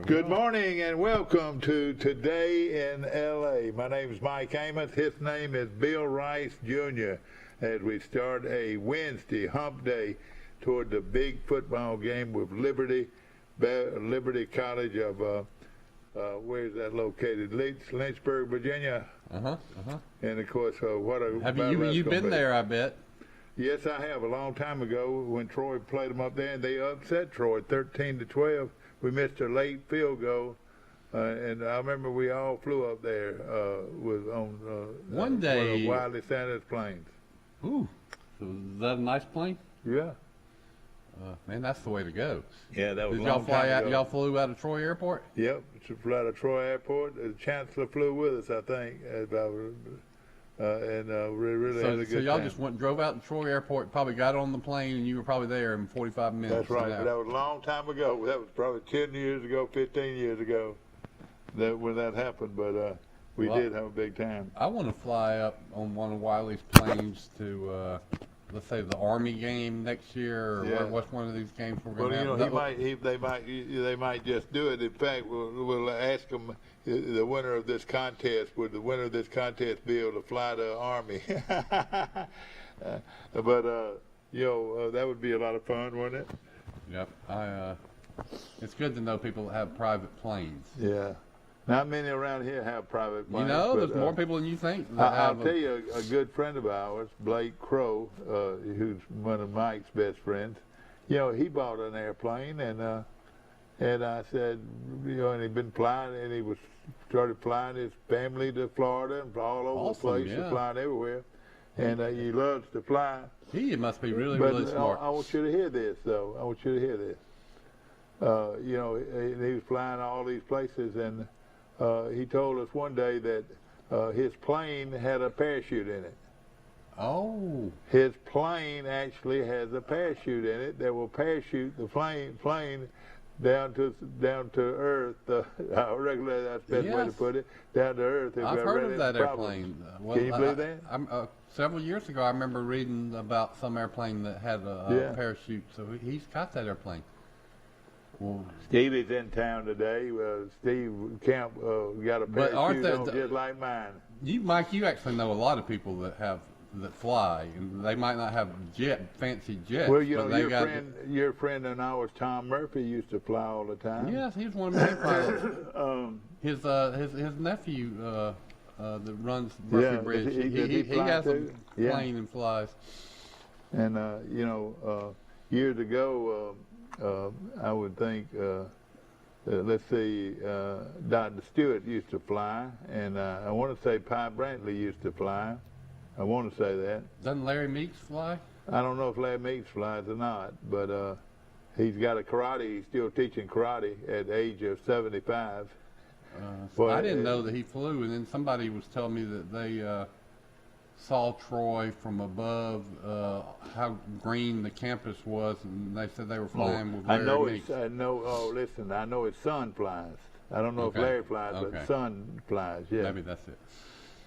Good morning and welcome to Today in L.A. My name is Mike Amos. His name is Bill Rice Jr. As we start a Wednesday hump day toward the big football game with Liberty College of, where is that located? Lynchburg, Virginia. And of course, what a have you been there? I bet. Yes, I have. A long time ago when Troy played them up there, and they upset Troy 13-12. We missed a late field goal, and I remember we all flew up there on one day one of Wiley Sanders' planes. Ooh, so was that a nice plane? Yeah. Man, that's the way to go. Yeah, that was. Did y'all fly out? Y'all flew out of Troy Airport? Yep, flew out of Troy Airport. The chancellor flew with us, I think. We really had a good time. So y'all just drove out to Troy Airport, probably got on the plane, and you were probably there in 45 minutes. That's right. But that was a long time ago. That was probably 10 years ago, 15 years ago, when that happened. But we did have a big time. I want to fly up on one of Wiley's planes to, let's say, the Army game next year, or what's one of these games we're going to have. They might just do it. In fact, we'll ask them. The winner of this contest, would the winner of this contest be able to fly to Army? But that would be a lot of fun, wouldn't it? Yep. It's good to know people that have private planes. Yeah. Not many around here have private planes. There's more people than you think. I'll tell you, a good friend of ours, Blake Crow, who's one of Mike's best friends, he bought an airplane, and I said, and he'd been flying, and he started flying his family to Florida and all over the place, flying everywhere, and he loves to fly. He must be really smart. I want you to hear this, though. I want you to hear this. He was flying all these places, and he told us one day that his plane had a parachute in it. Oh. His plane actually has a parachute in it that will parachute the plane down to earth. Regularly, that's the best way to put it. Down to earth. I've heard of that airplane. Can you believe that? Several years ago, I remember reading about some airplane that had a parachute. So he's got that airplane. Well, Stevie's in town today. Steve Camp got a parachute on just like mine. Mike, you actually know a lot of people that fly, and they might not have fancy jets. Well, your friend and ours, Tom Murphy, used to fly all the time. Yes, he was one of my pilots. His nephew that runs Murphy Bridge. He has a plane and flies. And years ago, I would think. Let's see, Dr. Stewart used to fly, and I want to say Pi Brantley used to fly. I want to say that. Doesn't Larry Meeks fly? I don't know if Larry Meeks flies or not, but he's got a karate. He's still teaching karate at the age of 75. I didn't know that he flew, and then somebody was telling me that they saw Troy from above, how green the campus was, and they said they were flying with Larry Meeks. I know his son flies. I don't know if Larry flies, but his son flies, yeah. Maybe that's it.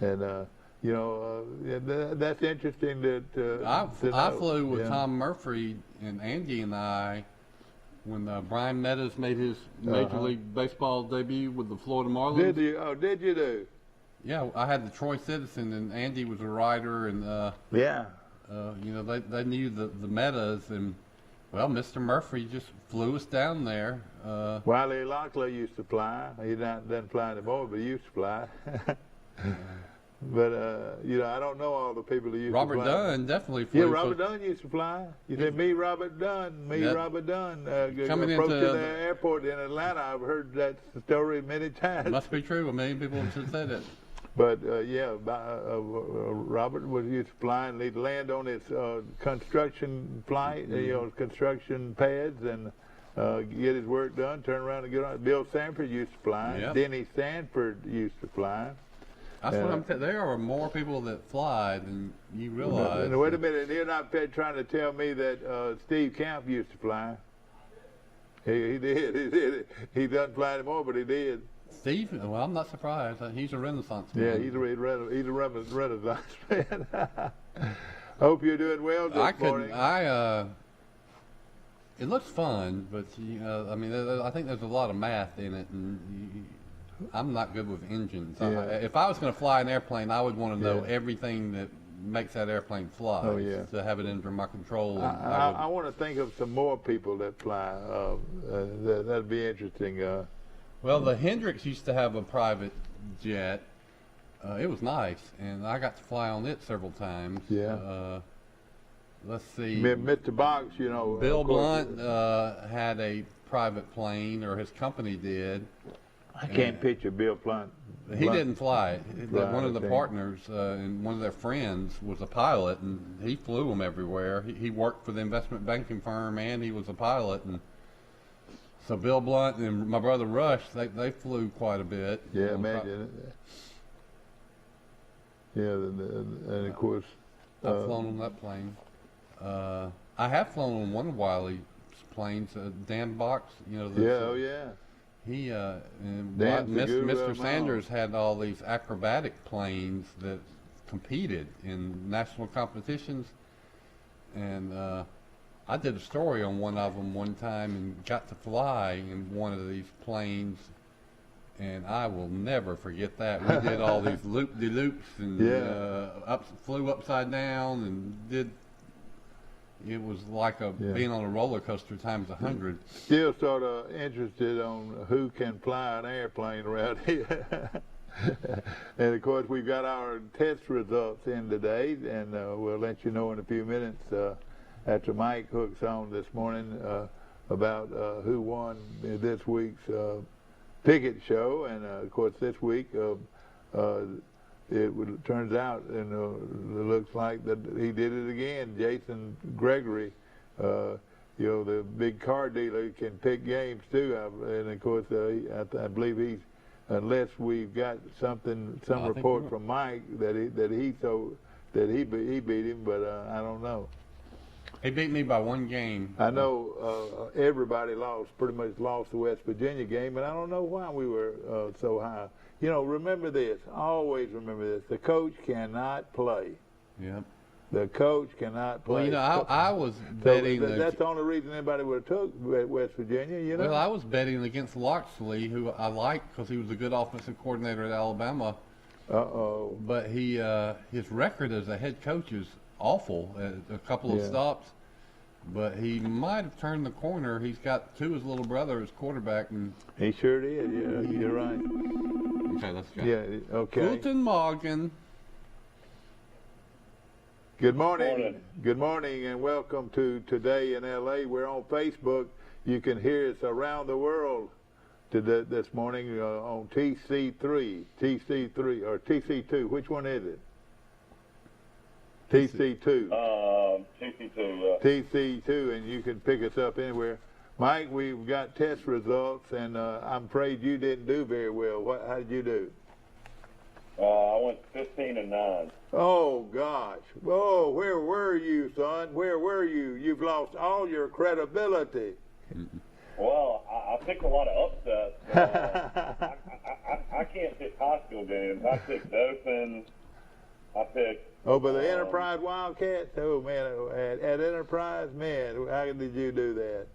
And, that's interesting that I flew with Tom Murphy and Andy and I when Brian Meadows made his Major League Baseball debut with the Florida Marlins. Did you? Oh, did you do? Yeah, I had the Troy Citizen, and Andy was a writer, and they knew the Meadows, and Mr. Murphy just flew us down there. Wiley Locklear used to fly. He doesn't fly anymore, but he used to fly. But, I don't know all the people who used to fly. Robert Dunn definitely flew. Yeah, Robert Dunn used to fly. You said, Robert Dunn. Robert Dunn. Coming into the airport in Atlanta. I've heard that story many times. Must be true. A million people have said it. But, Robert was used to fly, and he'd land on his construction flight, construction pads, and get his work done, turn around and get on. Bill Sanford used to fly. Yep. Denny Sanford used to fly. That's what I'm saying. There are more people that fly than you realize. Wait a minute. You're not trying to tell me that Steve Camp used to fly. He did. He doesn't fly anymore, but he did. Steve? Well, I'm not surprised. He's a Renaissance man. Yeah, he's a Renaissance man. Hope you're doing well this morning. It looks fun, but I mean, I think there's a lot of math in it, and I'm not good with engines. Yeah. If I was going to fly an airplane, I would want to know Yeah. everything that makes that airplane fly. Oh, yeah. To have it under my control. And I want to think of some more people that fly. That'd be interesting. Well, the Hendricks used to have a private jet. It was nice, and I got to fly on it several times. Yeah. Let's see. Mr. Box, you know. Bill of course, Blunt had a private plane, or his company did. I can't picture Bill Blunt. He didn't fly it. Right, One of the okay. partners and one of their friends was a pilot, and he flew them everywhere. He worked for the investment banking firm, and he was a pilot. And so Bill Blunt and my brother Rush, they flew quite a bit. Yeah, imagine it. Yeah, and of course. I've flown on that plane. I have flown on one of Wiley's planes, Dan Box. You know. Yeah, oh yeah. He and Dan's the guru Mr. of Sanders had all these acrobatic planes that competed in national competitions, and I did a story on one of them one time and got to fly in one of these planes, and I will never forget that. We did all these loop-de-loops and flew upside down and did. It was like being on a roller coaster times 100. Still sort of interested on who can fly an airplane around here. And of course, we've got our test results in today, and we'll let you know in a few minutes after Mike hooks on this morning about who won this week's ticket show. And of course, this week turns out, and it looks like that he did it again. Jason Gregory, you know, the big car dealer, can pick games too. And of course, I believe he's, unless we've got some report from Mike that he beat him, but I don't know. He beat me by one game. I know everybody pretty much lost the West Virginia game, and I don't know why we were so high. You know, remember this. Always remember this. The coach cannot play. Yep. The coach cannot play. Well, you know, I was betting. That's the only reason anybody would have took West Virginia, you know? Well, I was betting against Loxley, who I liked because he was a good offensive coordinator at Alabama. Uh-oh. But his record as a head coach is awful at a couple of stops. But he might have turned the corner. He's got his little brother as quarterback. And he sure did. Yeah, you're right. Okay, let's go. Yeah, okay. Guten Morgen. Good morning. Good morning, and welcome to Today in L.A. We're on Facebook. You can hear us around the world this morning on TC3, or TC2. Which one is it? TC2. TC2, TC2, and you can pick us up anywhere. Mike, we've got test results, and I'm afraid you didn't do very well. How did you do? I went 15-9. Oh, gosh. Whoa, where were you, son? Where were you? You've lost all your credibility. Well, I picked a lot of upsets. I can't pick high school games. I picked Dothan. I picked... Oh, but the Enterprise Wildcats? Oh, man, at Enterprise? Man, how did you do that?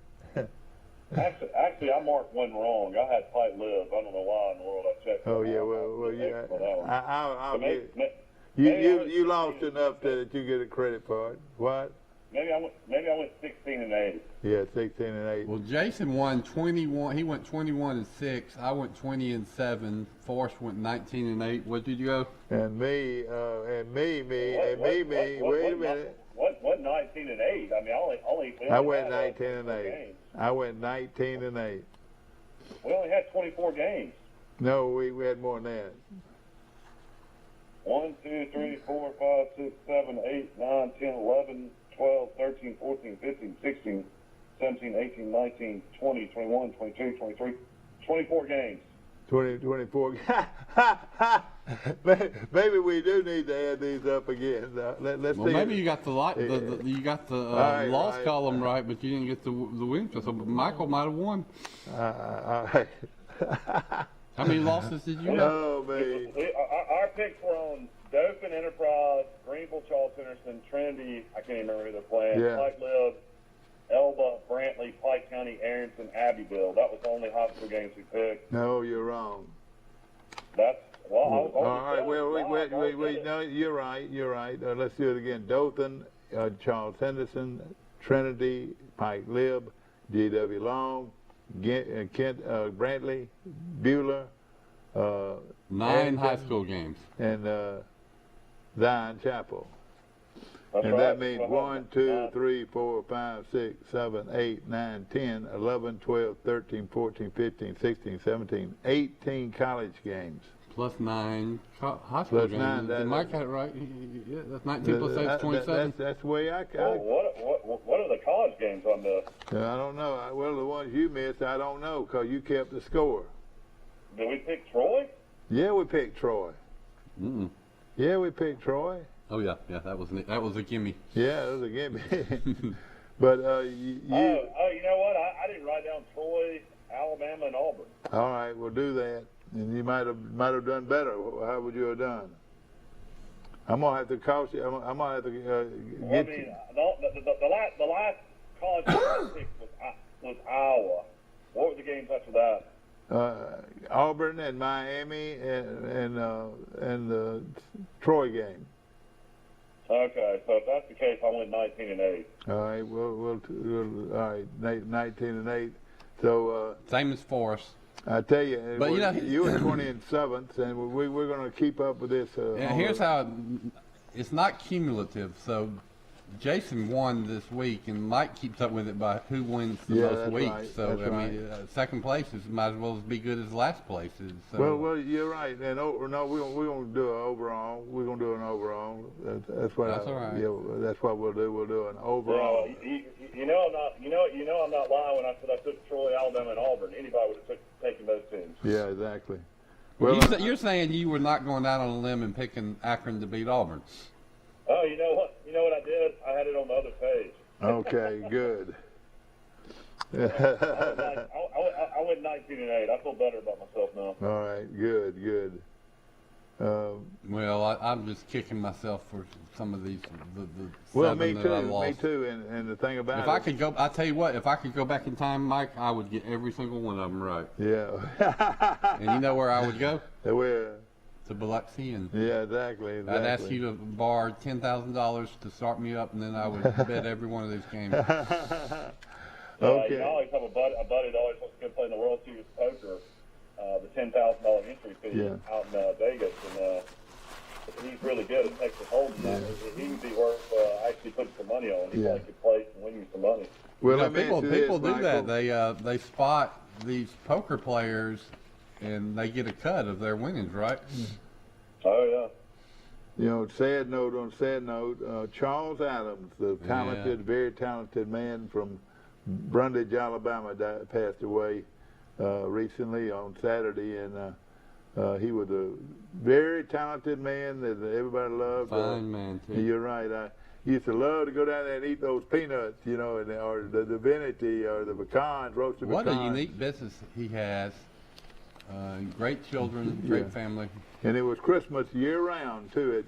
Actually, I marked one wrong. I had Pike Live. I don't know why in the world I checked. Oh, yeah, well, yeah. You lost enough that you get a credit for it. What? Maybe I went 16-8. Yeah, 16-8. Well, Jason won 21. He went 21-6. I went 20-7. Forrest went 19-8. What did you go? And me. Wait a minute. What 19-8? I mean, I went 19-8. I went 19-8. We only had 24 games. No, we had more than that. 1, 2, 3, 4, 5, 6, 7, 8, 9, 10, 11, 12, 13, 14, 15, 16, 17, 18, 19, 20, 21, 22, 23, 24 games. 24. Maybe we do need to add these up again. Let's see. Maybe you got the loss column right, but you didn't get the win. So Michael might have won. All right. How many losses did you have? Oh, man. Our picks were on Dothan, Enterprise, Greenville, Charles Henderson, Trinity. I can't even remember who they're playing. Yeah. Pike Live, Elba, Brantley, County, Aronson, Abbeville. That was the only high school games we picked. No, you're wrong. That's well. All right. Well, wait. No, you're right. You're right. Let's do it again. Dothan, Charles Henderson, Trinity, Pike Lib, G.W. Long, Kent Brantley, Beulah. 9 high school games. And Zion Chapel. That's And right. that means 1, 2, 3, 4, 5, 6, 7, 8, 9, 10, 11, 12, 13, 14, 15, 16, 17, 18 college games. Plus 9 high school Plus games. 9, Did Mike have it right? Yeah, that's 19 plus 8 is 27. That's the way I Well, what are the college games on this? I don't know. Well, the ones you missed, I don't know, because you kept the score. Did we pick Troy? Yeah, we picked Troy. Mm-mm. Yeah, we picked Troy. Oh yeah, that was a gimme. Yeah, it was a gimme. But you. Oh, you know what? I didn't write down Troy, Alabama, and Auburn. All right, we'll do that. And you might have done better. How would you have done? I'm gonna have to cost you. I'm gonna have to Well, I mean, the last college game I picked was Iowa. What were the games after that? Auburn and Miami and the Troy game. Okay, so if that's the case, I went 19-8. All right, we'll all right, 19-8. So Same as Forrest. I tell you, But you were 27th, and we're going to keep up with this. Yeah, here's how it's not cumulative. So Jason won this week, and Mike keeps up with it by who wins the most that's weeks. right, So that's I mean, second place is might as well be good as last place is. So. Well, you're right. And no, we're gonna do an overall. We're gonna do an overall. That's what. That's all right. Yeah, that's what we'll do. We'll do an overall. You know I'm not lying when I said I took Troy, Alabama, and Auburn. Anybody would have taken those teams. Yeah, exactly. Well, you're saying you were not going out on a limb and picking Akron to beat Auburn. Oh, you know what? You know what I did? I had it on the other page. Okay, good. I went 19-8. I feel better about myself now. All right, good. Well, I'm just kicking myself for some of these. The Well, 7 me that I too. lost. Me too. And the thing about If I could go, I tell you what, if I could go back in time, Mike, I would get every single one of them right. Yeah. And you know where I would go? Where? To Biloxi, and Yeah, exactly. I'd ask you to borrow $10,000 to start me up, and then I would bet every one of these games. Okay. You always have a buddy that always wants to go play in the World Series of Poker. The $10,000 entry fee out in Vegas, and he's really good at Texas Hold'em. He would be worth actually putting some money on. He probably could play and win you some money. Well, You know, people do Michael. that. They spot these poker players, and they get a cut of their winnings, right? Oh yeah. You know, sad note, Charles Adams, the talented, very talented man from Brundage, Alabama, passed away recently on Saturday, and he was a very talented man that everybody loved. Fine man, too. You're right. I used to love to go down there and eat those peanuts, you know, or the divinity, or the pecans, roasted What pecans. a unique business he has. Great children, great family. And it was Christmas year round too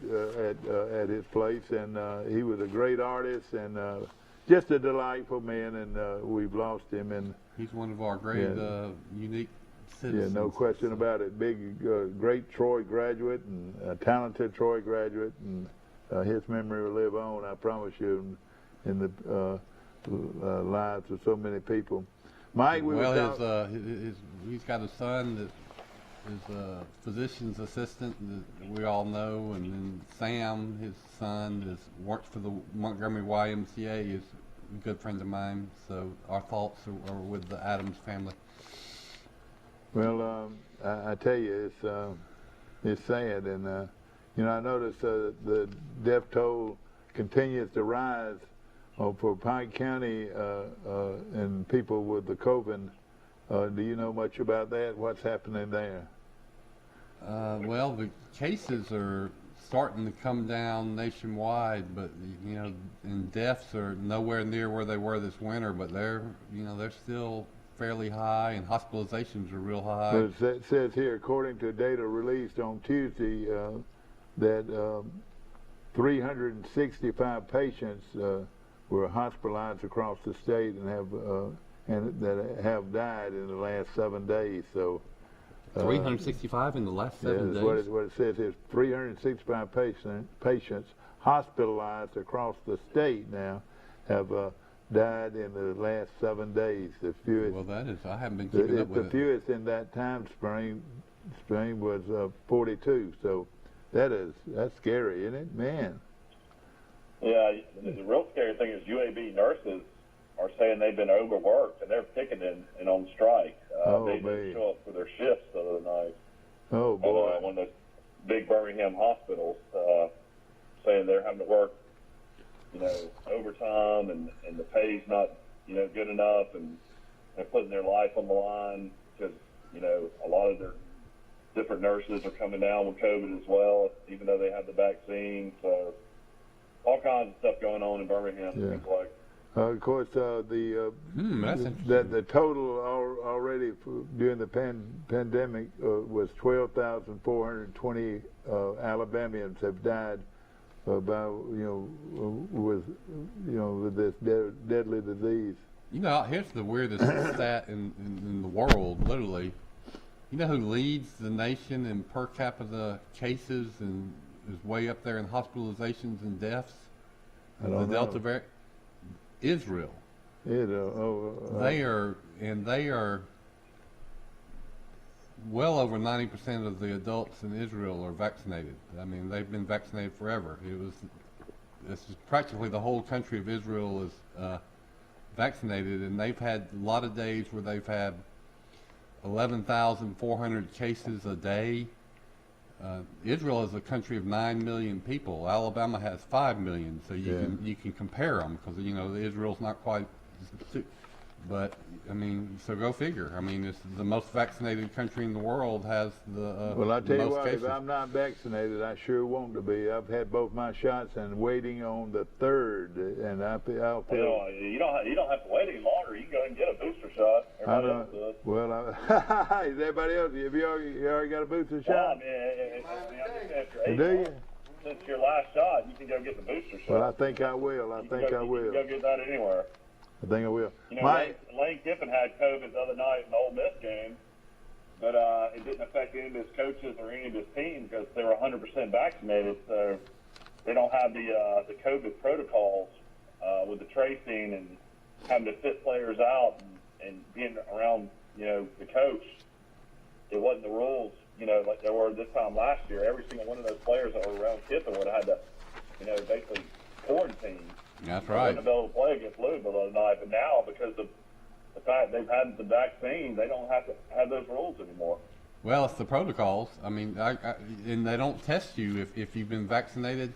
at his place, and he was a great artist and just a delightful man. And we've lost him, and He's one of our great, unique citizens. yeah, no question about it. Big, great Troy graduate and a talented Troy graduate, and his memory will live on. I promise you, in the lives of so many people. Mike, he's got a son that is a physician's assistant that we all know, and then Sam, his son, works for the Montgomery YMCA, is good friends of mine. So our thoughts are with the Adams family. Well, I tell you, it's sad, and you know, I noticed the death toll continues to rise for Pike County and people with the COVID. Do you know much about that? What's happening there? Well, the cases are starting to come down nationwide, but you know, and deaths are nowhere near where they were this winter. But they're still fairly high, and hospitalizations are real high. But it says here, according to data released on Tuesday, that 365 patients were hospitalized across the state and have and that have died in the last 7 days. So 365 in the last 7 days. What it says is 365 patients hospitalized across the state now have died in the last 7 days. The fewest. Well, that is. I haven't been keeping up with it. The fewest in that time frame was 42. So that's scary, isn't it, man? Yeah, the real scary thing is UAB nurses are saying they've been overworked and they're picketing and on strike. They didn't show up for their shifts the other night. Oh boy! One of those big Birmingham hospitals saying they're having to work, overtime and the pay's not, good enough, and they're putting their life on the line because a lot of their different nurses are coming down with COVID as well, even though they have the vaccine. So all kinds of stuff going on in Birmingham. Yeah. It seems like. Of course, the total already during the pandemic was 12,420 Alabamians have died with this deadly disease. Here's the weirdest stat in the world, literally. You know who leads the nation in per capita cases and is way up there in hospitalizations and deaths? The Delta variant? Israel. They are well over 90% of the adults in Israel are vaccinated. I mean, they've been vaccinated forever. This is practically the whole country of Israel is vaccinated, and they've had a lot of days where they've had 11,400 cases a day. Israel is a country of 9 million people. Alabama has 5 million, so you can compare them because Israel's not quite. But I mean, so go figure. I mean, it's the most vaccinated country in the world has the well, I tell you most what, cases. if I'm not vaccinated, I sure want to be. I've had both my shots and waiting on the third, and I'll feel. You don't have to wait any longer. You can go ahead and get a booster shot. Everybody else does. Well, is everybody else? Have you already got a booster shot? Do you? Since your last shot, you can go get the booster shot. Well, I think I will. I think I will. You can go get that anywhere. I think I will. Lane Kiffin had COVID the other night in the Ole Miss game, but it didn't affect any of his coaches or any of his team because they were 100% vaccinated. So they don't have the COVID protocols with the tracing and having to sit players out and being around the coach. It wasn't the rules like there were this time last year. Every single one of those players that were around Kiffin would have had to basically quarantine. That's right. They wouldn't be able to play against Louisville tonight, but now because of the fact they've had the vaccine, they don't have to have those rules anymore. Well, it's the protocols. I mean, and they don't test you if you've been vaccinated.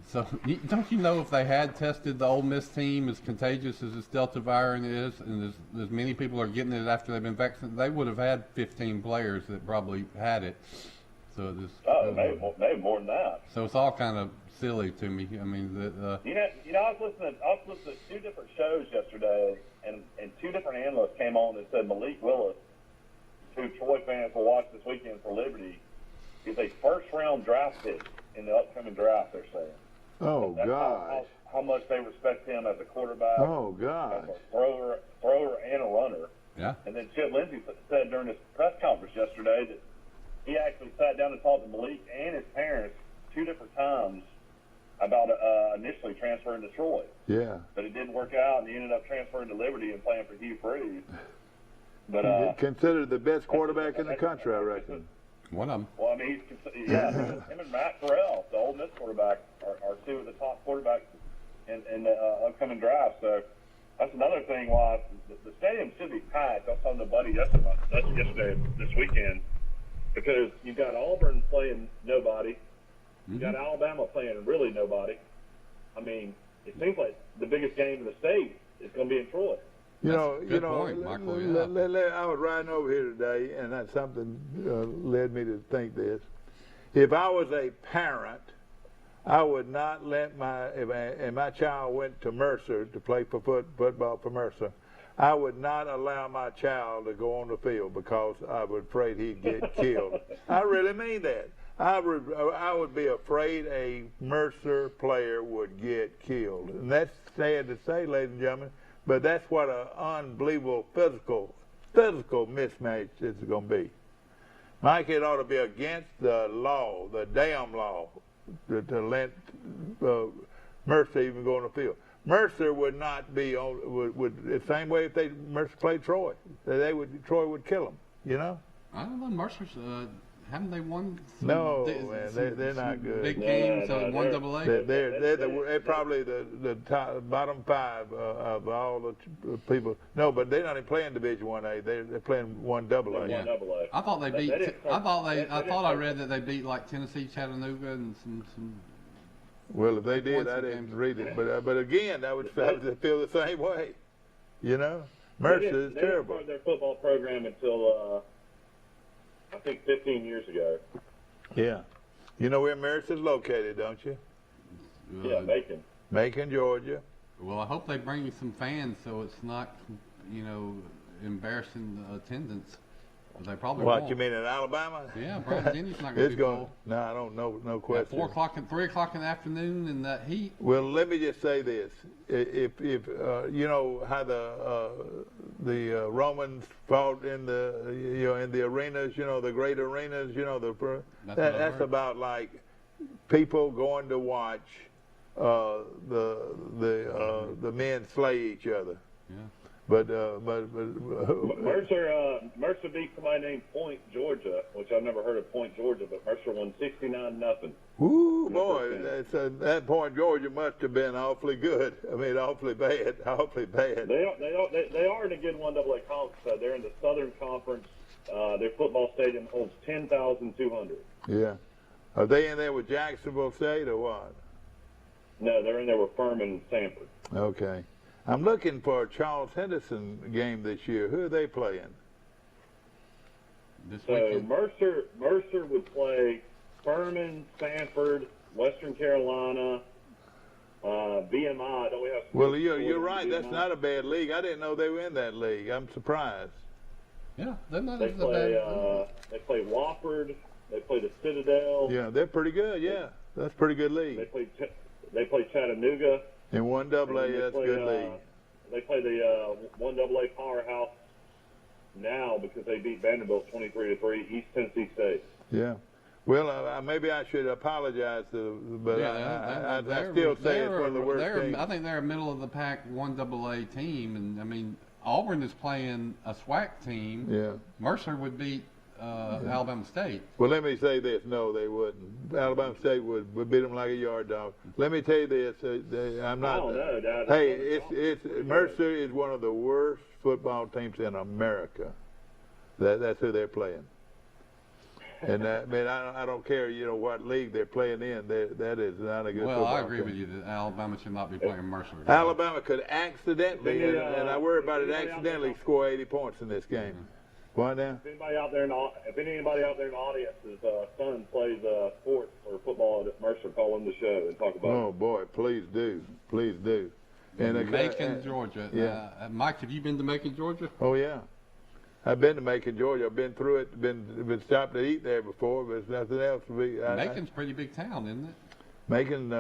So don't you know if they had tested the Ole Miss team as contagious as this Delta variant is, and as many people are getting it after they've been vaccinated, they would have had 15 players that probably had it. So maybe more than that. So it's all kind of silly to me. I mean, I was listening to two different shows yesterday, and two different analysts came on and said Malik Willis, who Troy fans will watch this weekend for Liberty, is a first-round draft pick in the upcoming draft. They're saying. Oh, gosh. How much they respect him as a quarterback. Oh, gosh. As a thrower and a runner. Yeah. And then Chip Lindsey said during his press conference yesterday that he actually sat down and talked to Malik and his parents 2 different times about initially transferring to Troy. Yeah. But it didn't work out, and he ended up transferring to Liberty and playing for Hugh Freeze. But considered the best quarterback in the country, I reckon. One of them. Well, I mean, him and Matt Corral, the Ole Miss quarterback, are 2 of the top quarterbacks in the upcoming draft. So that's another thing why the stadium should be packed. I was talking to a buddy yesterday, this weekend, because you've got Auburn playing nobody. You got Alabama playing really nobody. I mean, it seems like the biggest game in the state is going to be in Troy. Good point, Michael. I was riding over here today, and that's something led me to think this. If I was a parent, I would not let my child went to Mercer to play for football for Mercer, I would not allow my child to go on the field because I was afraid he'd get killed. I really mean that. I would be afraid a Mercer player would get killed. And that's sad to say, ladies and gentlemen, But that's what an unbelievable physical mismatch is going to be. Mike, it ought to be against the law, the damn law, to let Mercer even go on the field. Mercer would not be on would the same way if Mercer played Troy. Troy would kill them. You know. I don't know. Mercer's haven't they won? No, man, they're not good. Big games, one AA. They're probably the top, bottom 5 of all the people. No, but they're not even playing Division 1A. They're playing 1AA. Yeah. I thought they beat. I thought I read that they beat like Tennessee, Chattanooga, and some. Well, if they did, I didn't read it. But again, I would feel the same way. You know, Mercer is terrible. They didn't start their football program until I think 15 years ago. Yeah. You know where Mercer's located, don't you? Yeah, Macon. Macon, Georgia. Well, I hope they bring you some fans so it's not, embarrassing attendance. They probably What, won't. you mean in Alabama? Yeah, Brad Jenny's not going to be full. No, I don't know. No question. At 4 o'clock and 3 o'clock in the afternoon in that heat. Well, let me just say this: if you know how the Romans fought in the arenas, the great arenas, that's about like people going to watch the men slay each other. Yeah. But Mercer beat somebody named Point, Georgia, which I've never heard of Point, Georgia, but Mercer won 69-0. Ooh, boy, that Point, Georgia must have been awfully good. I mean, awfully bad. They are in a good 1AA conference. They're in the Southern Conference. Their football stadium holds 10,200. Yeah. Are they in there with Jacksonville State or what? No, they're in there with Furman and Sanford. Okay. I'm looking for a Charles Henderson game this year. Who are they playing? So Mercer would play Furman, Sanford, Western Carolina, BMI. Don't we have? Well, you're right. BMI? That's not a bad league. I didn't know they were in that league. I'm surprised. Yeah, they're not. They play Wofford. They play the Citadel. Yeah, they're pretty good. Yeah, that's a pretty good league. They play Chattanooga. In 1AA, that's a good league. They play the 1AA powerhouse now because they beat Vanderbilt 23-3, East Tennessee State. Yeah. Well, maybe I should apologize but I still say it's one of the worst teams. I think they're a middle-of-the-pack 1AA team, and, I mean, Auburn is playing a SWAC team. Yeah. Mercer would beat Alabama State. Well, let me say this. No, they wouldn't. Alabama State would beat them like a yard dog. Let me tell you this. I'm not. Oh, no, Dad. Hey, Mercer is one of the worst football teams in America. That's who they're playing. And I don't care, what league they're playing in. That is not a good football team. Well, I agree with you that Alabama should not be playing Mercer. Alabama could accidentally, and I worry about it, accidentally score 80 points in this game. What now? If anybody out there in the audience's son plays sports or football at Mercer, call in the show and talk about it. Oh, boy, please do. Please do. Macon, Georgia. Yeah. Mike, have you been to Macon, Georgia? Oh, yeah. I've been to Macon, Georgia. I've been through it, been stopped to eat there before, but there's nothing else to be. Macon's a pretty big town, isn't it? Macon,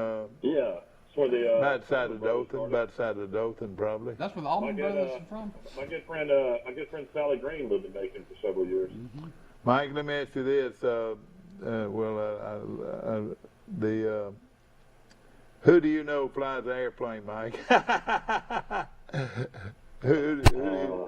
yeah. Where the, about side of Dothan, probably. That's where the Allman brothers are from. My good friend Sally Green lived in Macon for several years. Mm-hmm. Mike, let me ask you this. Who do you know flies an airplane, Mike? Who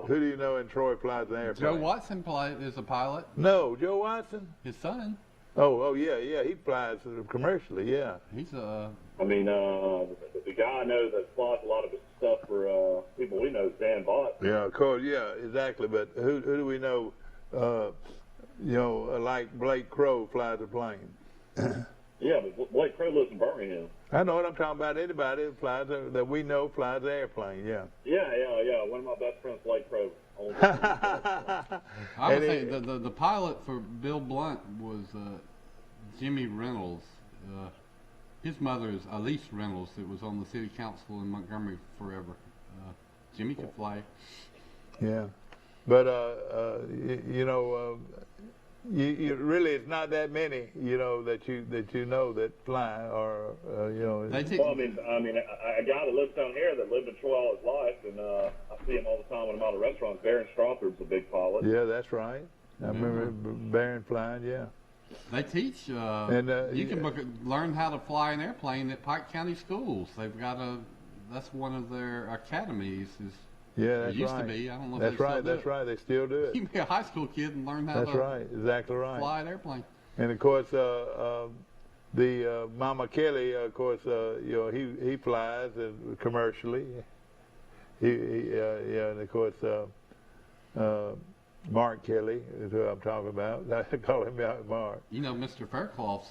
do you know in Troy flies an airplane? Joe Watson is a pilot. No, Joe Watson? His son. Oh, yeah, he flies commercially, yeah. He's a... I mean, the guy I know that flies a lot of his stuff for people we know is Dan Vaught. Yeah, of course, yeah, exactly. But who do we know, like Blake Crow flies a plane? Yeah, but Blake Crow lives in Birmingham. I know what I'm talking about. Anybody that flies that we know flies an airplane, yeah. Yeah. One of my best friends, Blake Crow. I would say the pilot for Bill Blunt was Jimmy Reynolds. His mother is Elise Reynolds, that was on the city council in Montgomery forever. Jimmy could fly. Yeah, but you really, it's not that many, that you know that fly, or Well, I mean, a guy that lives down here that lived in Troy all his life, and I see him all the time when I'm out at restaurants. Barron Strawford's a big pilot. Yeah, that's right. I remember Barron flying. Yeah. They teach. You can learn how to fly an airplane at Pike County Schools. They've got that's one of their academies. Yeah, that's it used right. to be. I don't know if that's they right. still do That's it. right. They still do it. You can be a high school kid and learn how That's right. Exactly right. fly an airplane. And of course, the Mama Kelly, of course, he flies commercially. And of course, Mark Kelly is who I'm talking about. I call him Mark. Mr. Faircloth's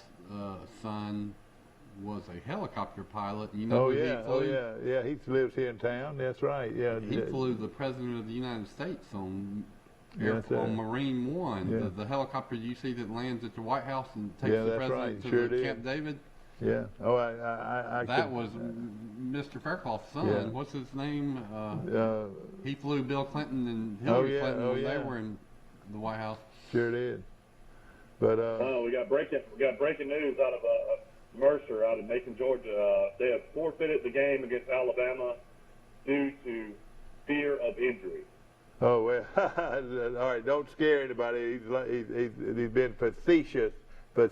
son was a helicopter pilot. He flew? Yeah. He lives here in town. That's right. Yeah. He flew the President of the United States on Marine One, the helicopter you see that lands at the White House and takes the president to Camp David. Yeah. Oh, I that was Mr. Faircloth's son. Yeah. What's his name? He flew Bill Clinton and Hillary Clinton when they were in the White House. Sure did. But we got breaking news out of Mercer out of Macon, Georgia. They have forfeited the game against Alabama due to fear of injury. Oh, well, all right, don't scare anybody. He's been facetious. But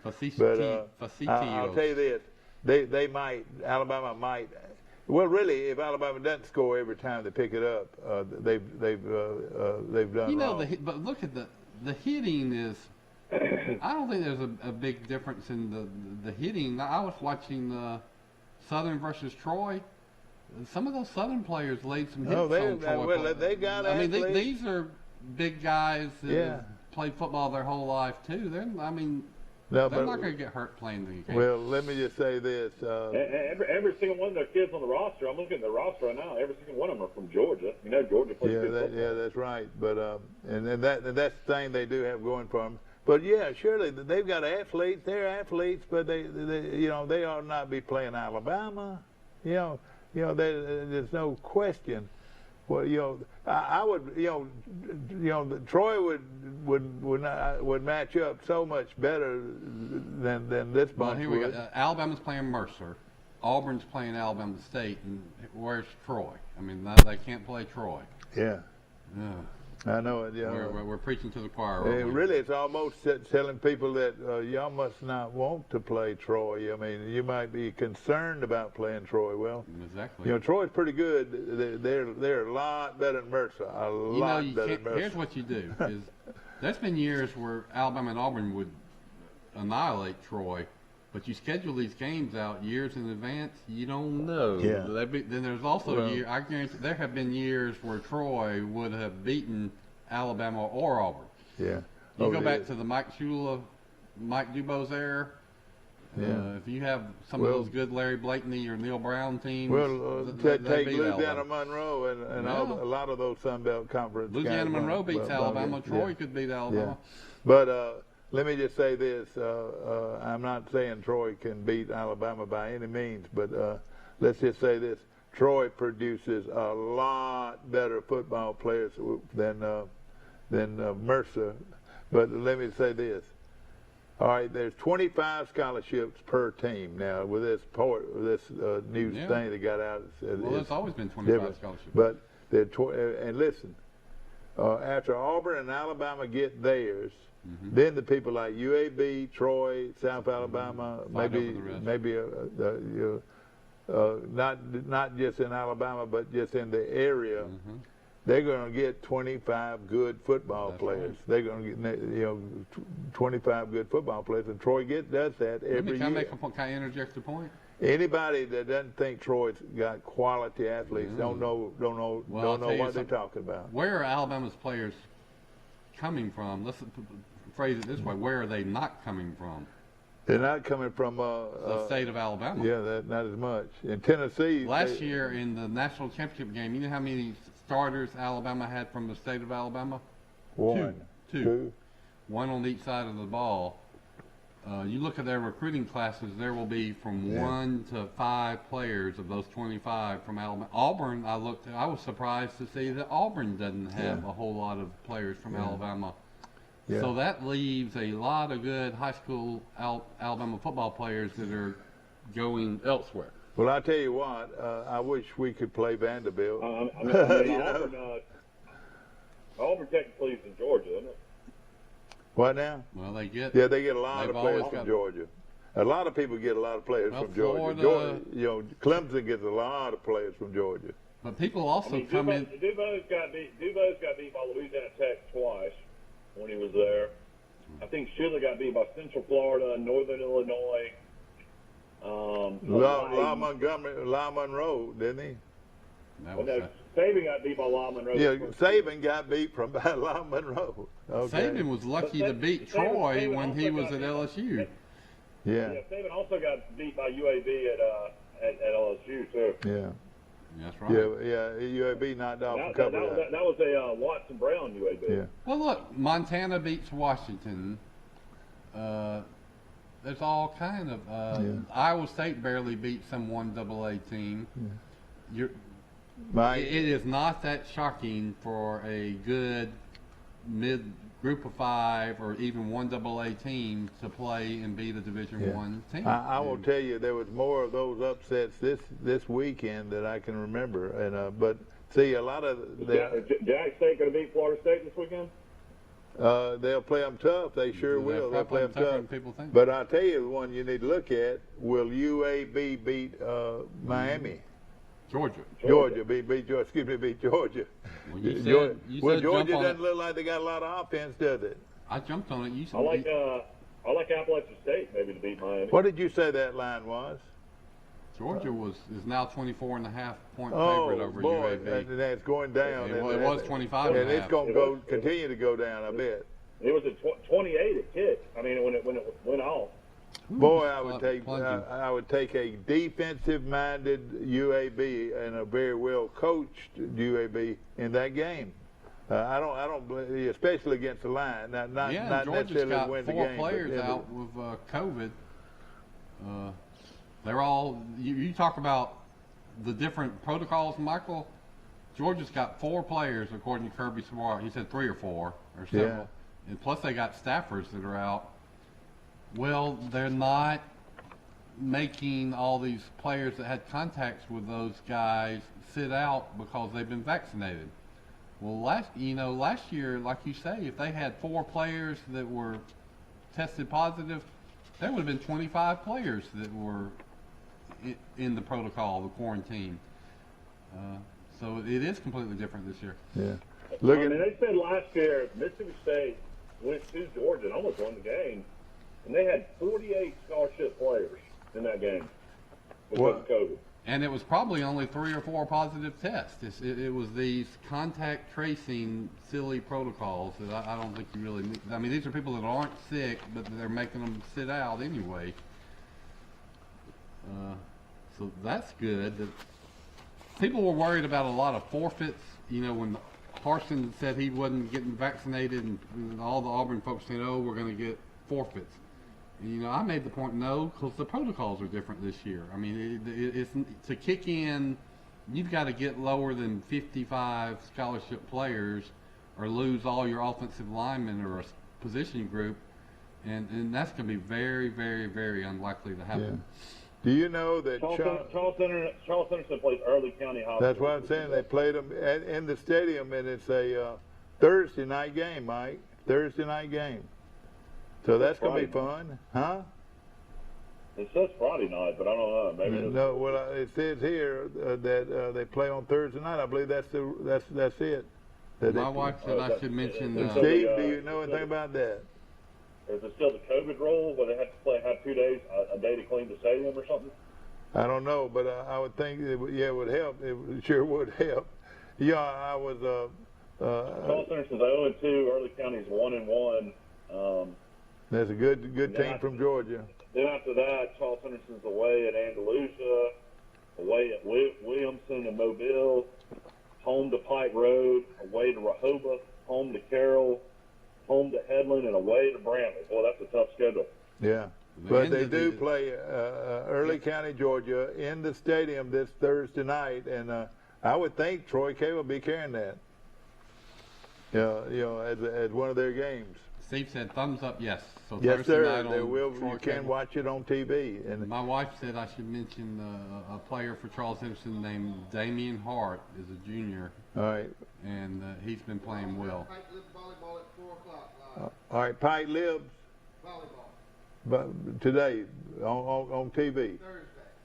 I'll tell you this, Alabama might, well, really, if Alabama doesn't score every time they pick it up, they've done wrong. But look at the hitting is, I don't think there's a big difference in the hitting. I was watching Southern versus Troy. Some of those Southern players laid some hits on Troy. Well, they got athletes. These are big guys that have played football their whole life too. They're not going to get hurt playing the game. Well, let me just say this. Every single one of their kids on the roster, I'm looking at the roster right now, every single one of them are from Georgia. Georgia plays good football. Yeah, that's right. But and that's the thing they do have going for them. But yeah, surely they've got athletes. They're athletes, but they ought not be playing Alabama. There's no question. Well, I would, Troy would match up so much better than this bunch. Well, here we go. Alabama's playing Mercer, Auburn's playing Alabama State, and where's Troy? I mean, they can't play Troy. Yeah. I know it. Yeah. We're preaching to the choir. Really, it's almost telling people that y'all must not want to play Troy. I mean, you might be concerned about playing Troy. Well, exactly. Troy's pretty good. They're a lot better than Mercer. A lot better than Mercer. Here's what you do: is there's been years where Alabama and Auburn would annihilate Troy, but you schedule these games out years in advance. You don't know. Yeah. Then there's also I guarantee there have been years where Troy would have beaten Alabama or Auburn. Yeah. You go back to the Mike Shula, Mike Dubose era. Yeah. If you have some of those good Larry Blakeney or Neil Brown teams, take Louisiana Monroe and a lot of those Sun Belt Conference. Louisiana Monroe beats Alabama. Troy could beat Alabama. Yeah. But let me just say this. I'm not saying Troy can beat Alabama by any means, but let's just say this. Troy produces a lot better football players than Mercer. But let me say this. All right, there's 25 scholarships per team now with this news thing that got out. There's always been 25 scholarships. But and listen, after Auburn and Alabama get theirs, then the people like UAB, Troy, South Alabama, maybe not just in Alabama, but just in the area. They're going to get 25 good football players. Right. They're going to get 25 good football players, and Troy does that every year. Can I interject a point? Anybody that doesn't think Troy's got quality athletes don't know what they're talking about. Where are Alabama's players coming from? Let's phrase it this way: where are they not coming from? They're not coming from the state of Alabama. Yeah, not as much. In Tennessee, last year in the national championship game, you know how many starters Alabama had from the state of Alabama? Two. One on each side of the ball. You look at their recruiting classes, there will be from 1 to 5 players of those 25 from Alabama. Auburn, I was surprised to see that Auburn doesn't have a whole lot of players from Alabama. Yeah. So that leaves a lot of good high school Alabama football players that are going elsewhere. Well, I tell you what, I wish we could play Vanderbilt. Auburn technically is in Georgia, isn't it? What now? Well, they get a lot of players from Georgia. A lot of people get a lot of players from Georgia. Georgia. Clemson gets a lot of players from Georgia. But people also come in. Dubois got beat by Louisiana Tech twice when he was there. I think Schiller got beat by Central Florida, Northern Illinois. La Monroe, didn't he? Saban got beat by La Monroe. Yeah, Saban got beat by La Monroe. Okay. Saban was lucky to beat Troy when he was at LSU. Yeah. Saban also got beat by UAB at LSU too. Yeah. That's right. Yeah. UAB knocked off a couple of that. That was a Watson Brown UAB. Yeah. Well, look, Montana beats Washington. There's all kind of Iowa State barely beat some 1AA team. Yeah. It is not that shocking for a good mid group of 5 or even 1AA team to play and beat a Division I team. I will tell you, there was more of those upsets this weekend that I can remember. And but see, a lot of Jack State going to beat Florida State this weekend. They'll play them tough. They sure will. They'll play them tough. People think. But I tell you, the one you need to look at: will UAB beat Miami? Georgia beat Georgia. Well, Georgia doesn't look like they got a lot of offense, does it? I jumped on it. I like Appalachian State maybe to beat Miami. What did you say that line was? Georgia is now 24.5 point favorite over UAB. That's going down. It was 25. And it's going to continue to go down, I bet. It was at 28 at kick. I mean, when it went off. Boy, I would take a defensive-minded UAB and a very well-coached UAB in that game. I don't, especially against the line. Not Georgia's necessarily got win the 4 game. players out with COVID. They're all. You talk about the different protocols, Michael. Georgia's got 4 players according to Kirby Smart. He said 3 or 4 or several, and plus they got staffers that are out. Well, they're not making all these players that had contacts with those guys sit out because they've been vaccinated. Well, last year, like you say, if they had 4 players that were tested positive, there would have been 25 players that were in the protocol, the quarantine. So it is completely different this year. Yeah. They said last year Mississippi State went to Georgia and almost won the game. And they had 48 scholarship players in that game because of COVID. And it was probably only 3 or 4 positive tests. It was these contact tracing silly protocols that I don't think you really need. I mean, these are people that aren't sick, but they're making them sit out anyway. So that's good. People were worried about a lot of forfeits. When Parson said he wasn't getting vaccinated, and all the Auburn folks said, "Oh, we're going to get forfeits." I made the point, no, because the protocols are different this year. I mean, it's to kick in, you've got to get lower than 55 scholarship players or lose all your offensive linemen or a position group, and that's going to be very, very, very unlikely to happen. Yeah. Do you know that Charles Henderson plays Early County Hospital? That's what I'm saying. They played them in the stadium, and it's a Thursday night game, Mike. Thursday night game. So that's going to be fun, huh? It says Friday night, but I don't know. Maybe no. Well, it says here that they play on Thursday night. I believe that's it. My wife said I should mention. Steve, do you know anything about that? Is it still the COVID rule where they have 2 days, a day to clean the stadium or something? I don't know, but I would think it would help. It sure would help. Yeah, I was. Charles Henderson's 0-2. Early County's 1-1. That's a good team from Georgia. Then after that, Charles Henderson's away at Andalusia, away at Williamson and Mobile, home to Pike Road, away to Rehoboth, home to Carroll, home to Headland, and away to Bramlett. Boy, that's a tough schedule. Yeah, but they do play Early County, Georgia, in the stadium this Thursday night, and I would think Troy K will be carrying that. As one of their games. Steve said thumbs up, yes. So Yes, Thursday sir. night There on will. Troy You can Cable. watch it on TV. And My wife said I should mention a player for Charles Henderson named Damian Hart is a junior, all right, and he's been playing well. Volleyball at 4 o'clock. all right. Pike Libs, Volleyball. but today on TV Thursday.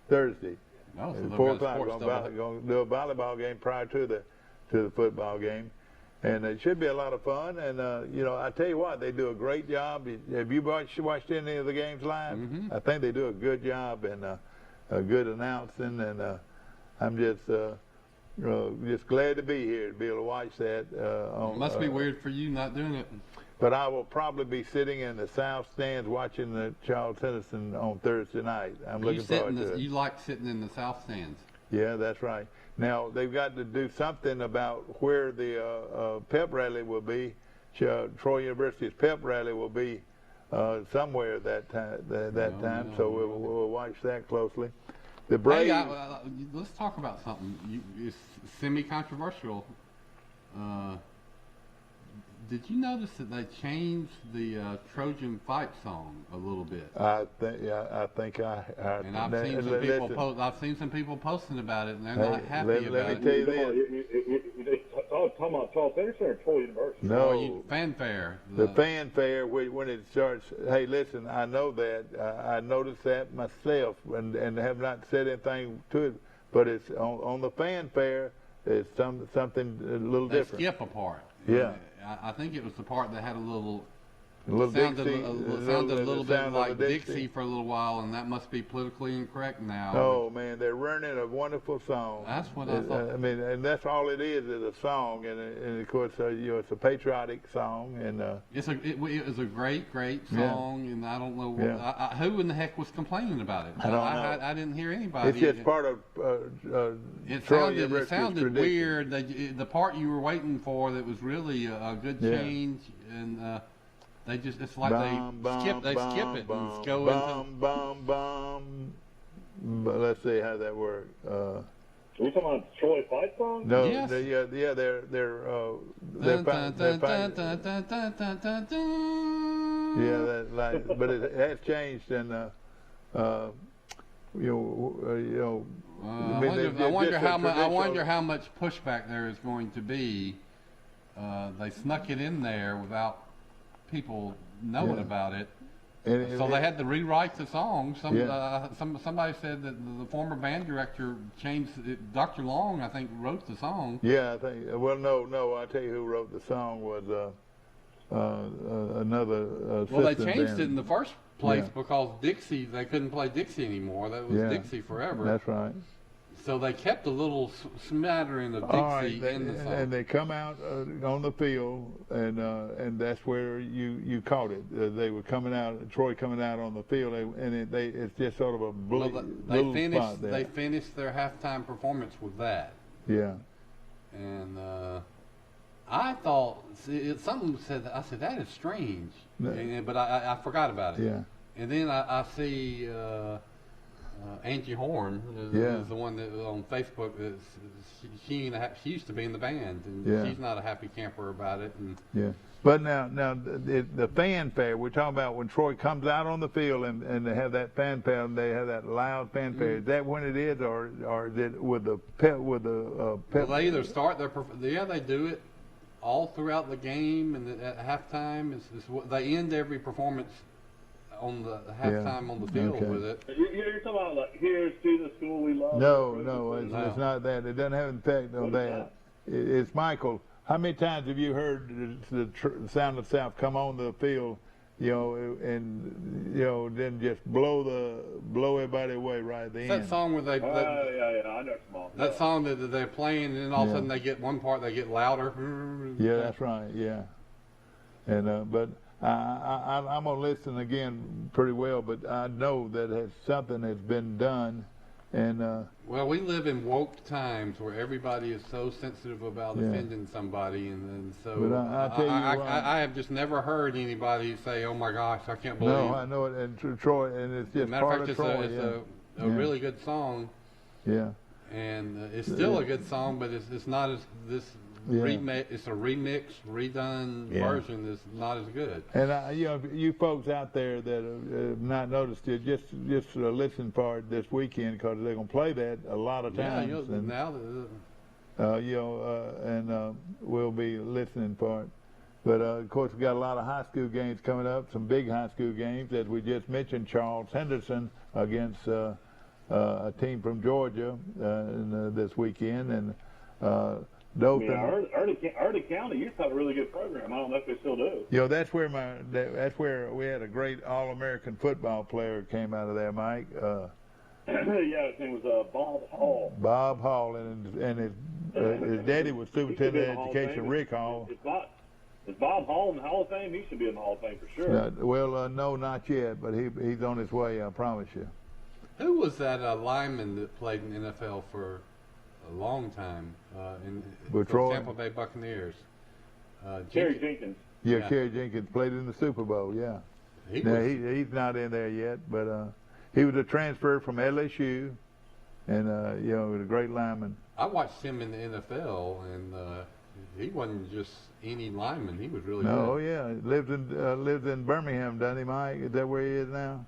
Thursday. Oh, so At they've 4 got o'clock, sports going double. to do a volleyball game prior to the football game, and it should be a lot of fun. And I tell you what, they do a great job. Have you watched any of the games live? Mm-hmm. I think they do a good job and a good announcing. And I'm just glad to be here to be able to watch that. It must be weird for you not doing it. But I will probably be sitting in the south stands watching the Charles Henderson on Thursday night. I'm looking forward to it. You like sitting in the south stands. Yeah, that's right. Now, they've got to do something about where the pep rally will be. Troy University's pep rally will be somewhere that time, so we'll watch that closely. The Braves. Hey, let's talk about something. It's semi-controversial. Did you notice that they changed the Trojan Fight song a little bit? I think I. And I've seen some people posting about it, and they're not happy about it. Let me tell you this. Talking about Charles Henderson or Troy University? No. Fanfare. The fanfare when it starts. Hey, listen, I know that. I noticed that myself, and have not said anything to it. But it's on the fanfare. It's something a little They different. skip a part. Yeah. I think it was the part that had a little. Sounded Sounded a little bit like Dixie for a little while, and that must be politically incorrect now. Oh man, they're running a wonderful song. That's what I thought. I mean, and that's all it is a song, and of course, it's a patriotic song, and It was a great song, and I don't know who in the heck was complaining about it. I don't know. I didn't hear anybody. it's just part of Troy It University's sounded tradition. weird. The part you were waiting for that was really a good change, and it's like they skip it and go into. But let's see how that works. Are you talking about Troy Fight song? No, Yes. they're but it has changed, and I wonder how much pushback there is going to be. They snuck it in there without people knowing about it. So they had to rewrite the song. Somebody said that the former band director changed it. Dr. Long, I think, wrote the song. Yeah, I think. Well, no. I tell you who wrote the song was another. Well, they changed band. it in the first place because Dixie. They couldn't play Dixie anymore. That was Dixie forever. That's right. So they kept a little smattering of Dixie in the song. And they come out on the field, and that's where you caught it. They were coming out, Troy coming out on the field, and it's just sort of a little spot there. They finished their halftime performance with that. Yeah. And I thought something said. I said that is strange, but I forgot about it. Yeah. And then I see. Angie Horn is the one that on Facebook. She used to be in the band, and she's not a happy camper about it. And But now the fanfare we're talking about when Troy comes out on the field and they have that fanfare and they have that loud fanfare. Is that when it is, or is it with the pep? Well, they either start they do it all throughout the game, and at halftime they end every performance on the halftime on the field with it. You're talking about like here's to the school we love. No, it's not that. It doesn't have an effect on that. It's Michael. How many times have you heard the Sound of the South come on the field, and then just blow everybody away right at the end? That song where I know some. That song that they're playing, and then all of a sudden they get louder. Yeah, that's right. Yeah, and but. I'm gonna listen again pretty well, but I know that something has been done, and well, we live in woke times where everybody is so sensitive about offending somebody, and so but I tell you, I have just never heard anybody say, "Oh my gosh, I can't believe." No, I know it, and Troy, and it's just part of Troy. It's a really good song. Yeah. And it's still a good song, but it's not as it's a remix, redone version is not as good. And you know, you folks out there that have not noticed it, just listen for it this weekend because they're gonna play that a lot of times. Yeah, and, now. We'll be listening for it. But of course, we got a lot of high school games coming up. Some big high school games, as we just mentioned. Charles Henderson against a team from Georgia this weekend, and Dothan. Early County used to have a really good program. I don't know if they still do. You know, that's where we had a great All-American football player came out of there, Mike. Yeah, his name was Bob Hall. Bob Hall, and his daddy was superintendent of education, Rick Hall. Is Bob Hall in the Hall of Fame? He should be in the Hall of Fame for sure. No, not yet, but he's on his way, I promise you. Who was that lineman that played in the NFL for a long time for Tampa Bay Buccaneers? Kerry Jenkins. Yeah, Kerry Jenkins played in the Super Bowl, yeah. He's not in there yet, but he was a transfer from LSU, and, was a great lineman. I watched him in the NFL, and he wasn't just any lineman. He was really good. Oh, yeah. Lives in Birmingham, doesn't he, Mike? Is that where he is now?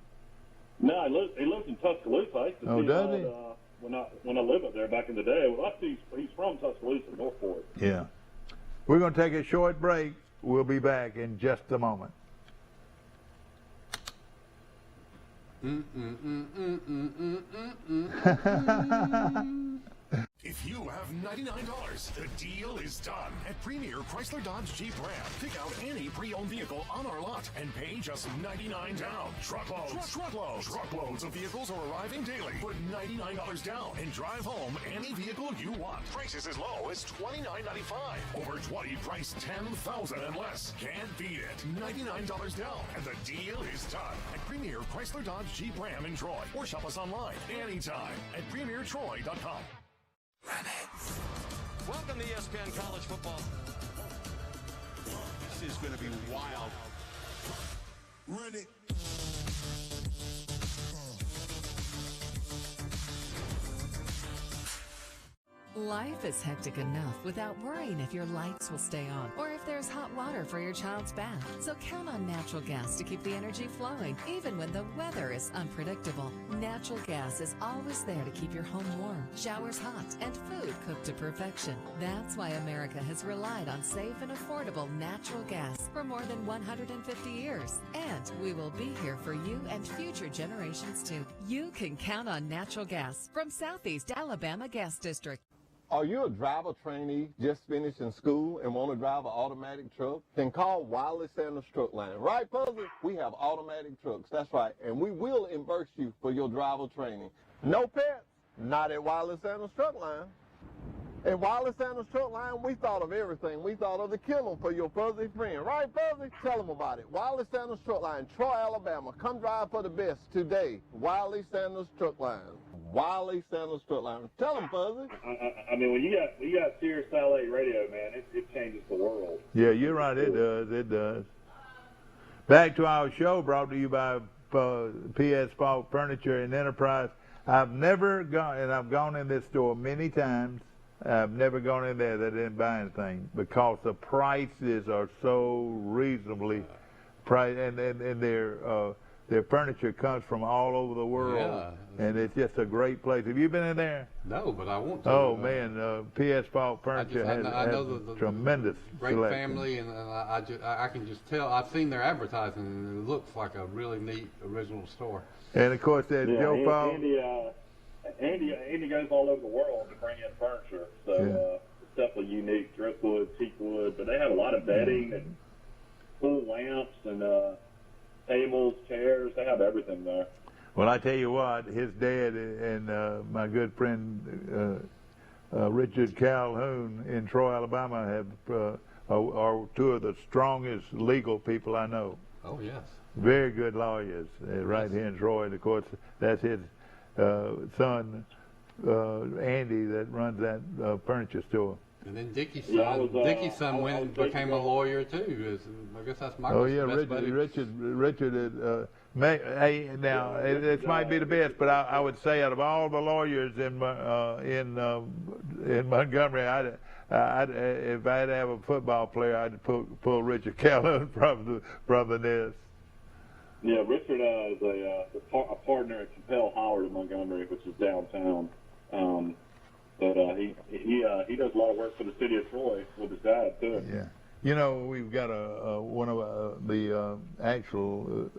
No, he lives in Tuscaloosa. I used to see does he? When I lived up there back in the day. Well, he's from Tuscaloosa, Northport. Yeah. We're going to take a short break. We'll be back in just a moment. If you have $99, the deal is done. At Premier Chrysler Dodge Jeep Ram, pick out any pre-owned vehicle on our lot and pay just $99 down. Truckloads of vehicles are arriving daily. Put $99 down and drive home any vehicle you want. Prices as low as $29.95. Over 20 price $10,000 and less. Can't beat it. $99 down and the deal is done. At Premier Chrysler Dodge Jeep Ram in Troy. Or shop us online anytime at premiertroy.com. Welcome to ESPN College Football. This is going to be wild. Run it. Life is hectic enough without worrying if your lights will stay on or if there's hot water for your child's bath. So count on natural gas to keep the energy flowing, even when the weather is unpredictable. Natural gas is always there to keep your home warm, showers hot, and food cooked to perfection. That's why America has relied on safe and affordable natural gas for more than 150 years. And we will be here for you and future generations too. You can count on natural gas from Southeast Alabama Gas District. Are you a driver trainee just finished in school and want to drive an automatic truck? Then call Wiley Sanders Truck Line. Right, Puzzle? We have automatic trucks. That's right. And we will reimburse you for your driver training. No pets? Not at Wiley Sanders Truck Line. At Wiley Sanders Truck Line, we thought of everything. We thought of the kennel for your fuzzy friend. Right, Fuzzy? Tell them about it. Wiley Sanders Truck Line, Troy, Alabama. Come drive for the best today. Wiley Sanders Truck Line. Wiley Sanders Truck Line. Tell them, Fuzzy. I mean, when you got Sirius LA radio, man, it changes the world. Yeah, you're right. It does. It does. Back to our show, brought to you by P.S. Falk Furniture and Enterprise. I've never gone, and I've gone in this store many times. I've never gone in there that didn't buy anything because the prices are so reasonably priced, and their furniture comes from all over the world, and it's just a great place. Have you been in there? No, but I want to. Oh man, P.S. Falk Furniture has the tremendous great selection. family, and I can just tell. I've seen their advertising, and it looks like a really neat original store. And of course, there's Joe Falk. Andy goes all over the world to bring in furniture, so it's definitely unique. Driftwood, teakwood, but they have a lot of bedding and cool lamps and tables, chairs. They have everything there. Well, I tell you what, his dad and my good friend Richard Calhoun in Troy, Alabama, are two of the strongest legal people I know. Oh, yes. Very good lawyers right here in Troy. And, of course, that's his son, Andy, that runs that furniture store. And then Dickie's son, went and became a lawyer too. I guess that's Michael's best buddy. Richard this might be the best, but I would say out of all the lawyers in Montgomery, if I had to have a football player, I'd pull Richard Calhoun from the nest. Yeah, Richard is a partner at Compel Howard in Montgomery, which is downtown. But he does a lot of work for the city of Troy with his dad too. Yeah, you know, we've got one of the actual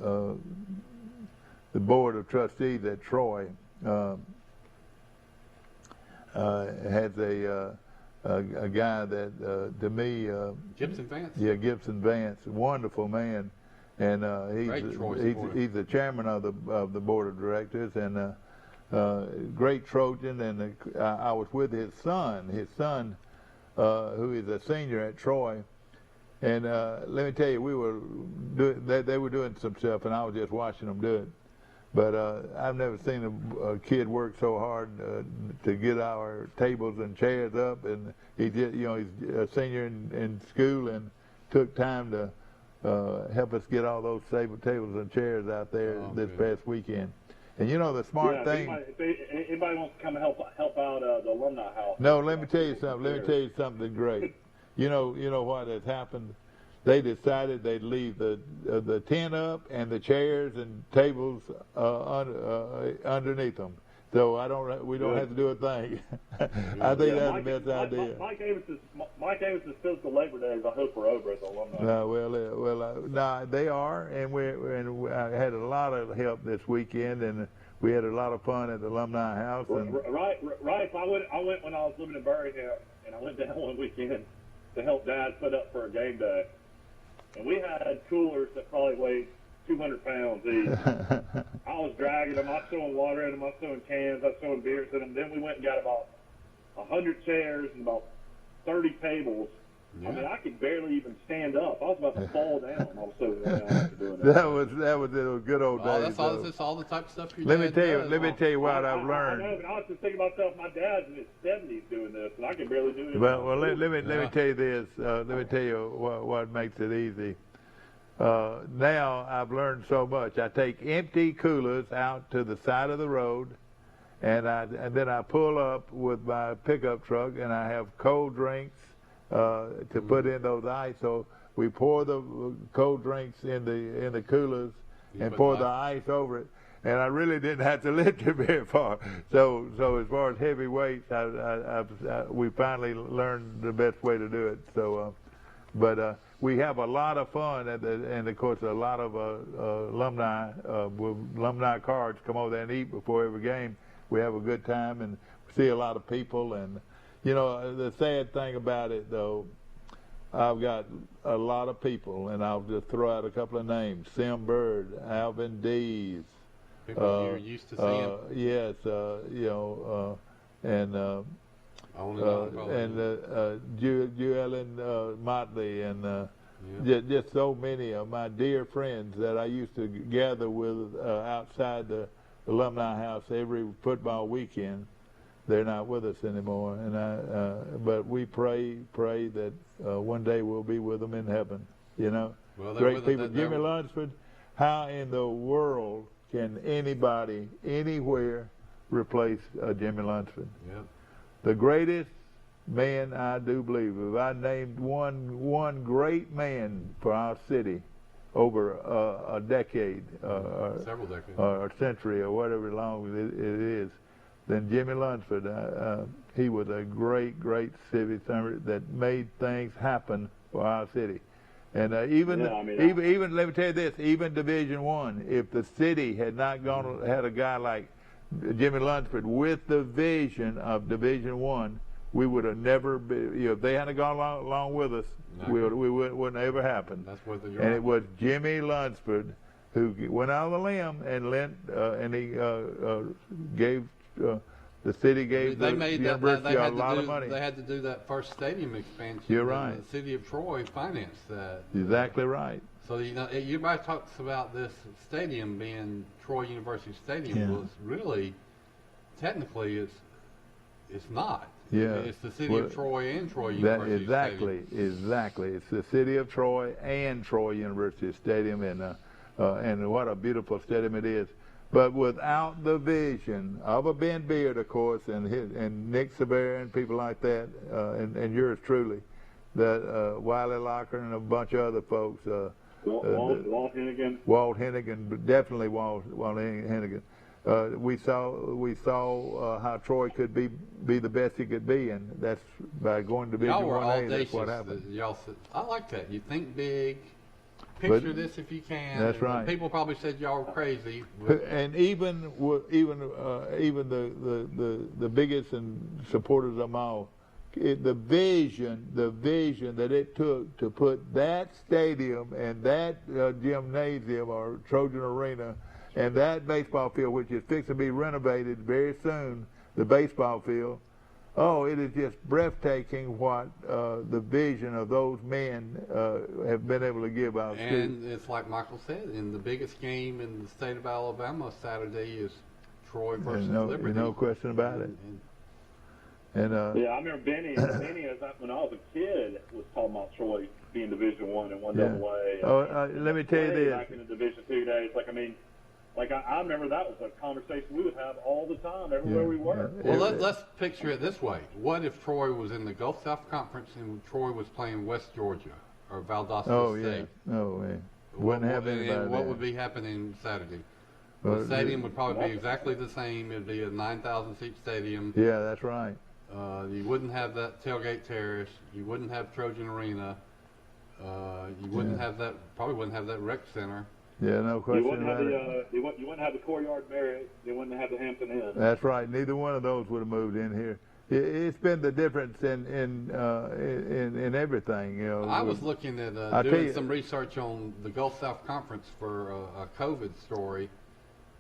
the board of trustees at Troy has a guy that to me Gibson Vance. Yeah, Gibson Vance, wonderful man, and he's the chairman of the board of directors, and great Trojan, and I was with his son who is a senior at Troy, and let me tell you, they were doing some stuff, and I was just watching them do it. But I've never seen a kid work so hard to get our tables and chairs up, and he's a senior in school and took time to help us get all those tables and chairs out there this past weekend. And you know the smart thing. If anybody wants to come and help out the alumni house. No, let me tell you something. Let me tell you something great. You know what has happened? They decided they'd leave the tent up and the chairs and tables underneath them. So we don't have to do a thing. I think that's the best idea. Mike Amos' physical labor days, I hope, are over at the alumni. No, they are, and I had a lot of help this weekend, and we had a lot of fun at the alumni house. And right. I went when I was living in Birmingham, and I went down one weekend to help Dad put up for a game day, and we had coolers that probably weighed 200 pounds each. I was dragging them. I was throwing water in them. I was throwing cans. I was throwing beers in them. Then we went and got about 100 chairs and about 30 tables. Yeah. I mean, I could barely even stand up. I was about to fall down. I was so doing that. That was the good old days. That's all the type of stuff you Let me tell you what I've learned. I know, but I was just thinking to myself, my dad's in his 70s doing this, and I can barely do it. Well, let me tell you this. Let me tell you what makes it easy. Now I've learned so much. I take empty coolers out to the side of the road, and then I pull up with my pickup truck, and I have cold drinks to put in those ice. So we pour the cold drinks in the coolers and pour the ice over it. And I really didn't have to lift it very far. So as far as heavy weights, we finally learned the best way to do it. So, we have a lot of fun, and of course a lot of alumni cards come over there and eat before every game. We have a good time and see a lot of people. And you know, the sad thing about it though, I've got a lot of people, and I'll just throw out a couple of names: Sim Bird, Alvin Dees. People you're used to seeing. Yes, and Jewellen Motley, and just so many of my dear friends that I used to gather with outside the alumni house every football weekend. They're not with us anymore, and but we pray that one day we'll be with them in heaven. You know, great people. Jimmy Lunsford. How in the world can anybody anywhere replace Jimmy Lunsford? Yeah. The greatest man, I do believe. If I named one great man for our city over a decade, several decades, or a century, or whatever long it is, then Jimmy Lunsford. He was a great civic servant that made things happen for our city. And even let me tell you this: even Division I, if the city had not had a guy like Jimmy Lunsford with the vision of Division I, we would have never been. If they hadn't gone along with us, we wouldn't ever happen. That's what and it was Jimmy Lunsford who went out on the limb and lent, and he gave. The city gave the university a lot of money. They had to do that first stadium expansion. You're right. The city of Troy financed that. Exactly right. So everybody talks about this stadium being Troy University Stadium. Well, it's really, technically, it's not. Yeah. It's the city of Troy and Troy University Stadium. Exactly. It's the city of Troy and Troy University Stadium, and what a beautiful stadium it is. But without the vision of a Ben Beard, of course, and Nick Severa and people like that, and yours truly, that Wiley Locker and a bunch of other folks. Walt Hennigan. Walt Hennigan, but definitely Walt Hennigan. We saw how Troy could be the best he could be, and that's by going to Division 1A. That's what happened. Y'all said, I like that. You think big. Picture this if you can. That's right. People probably said y'all were crazy. And even the biggest and supporters of them all, the vision that it took to put that stadium and that gymnasium or Trojan Arena and that baseball field, which is fixing to be renovated very soon, the baseball field. Oh, it is just breathtaking what the vision of those men have been able to give our students. And it's like Michael said, in the biggest game in the state of Alabama Saturday is Troy versus Liberty. No question about it. And yeah, I remember Benny when I was a kid was talking about Troy being Division I and 1AA. Oh, let me tell you this. Back in the Division II days, I remember that was a conversation we would have all the time, everywhere we were. Well, let's picture it this way. What if Troy was in the Gulf South Conference and Troy was playing West Georgia or Valdosta State? Oh, man. Wouldn't have anybody. What would be happening Saturday? The stadium would probably be exactly the same. It would be a 9,000-seat stadium. Yeah, that's right. You wouldn't have that tailgate terrace. You wouldn't have Trojan Arena. You wouldn't have that. Probably wouldn't have that rec center. Yeah, no question about it. You wouldn't have the Courtyard Marriott. You wouldn't have the Hampton Inn. That's right. Neither one of those would have moved in here. It's been the difference in everything. You know. I was looking at doing some research on the Gulf South Conference for a COVID story,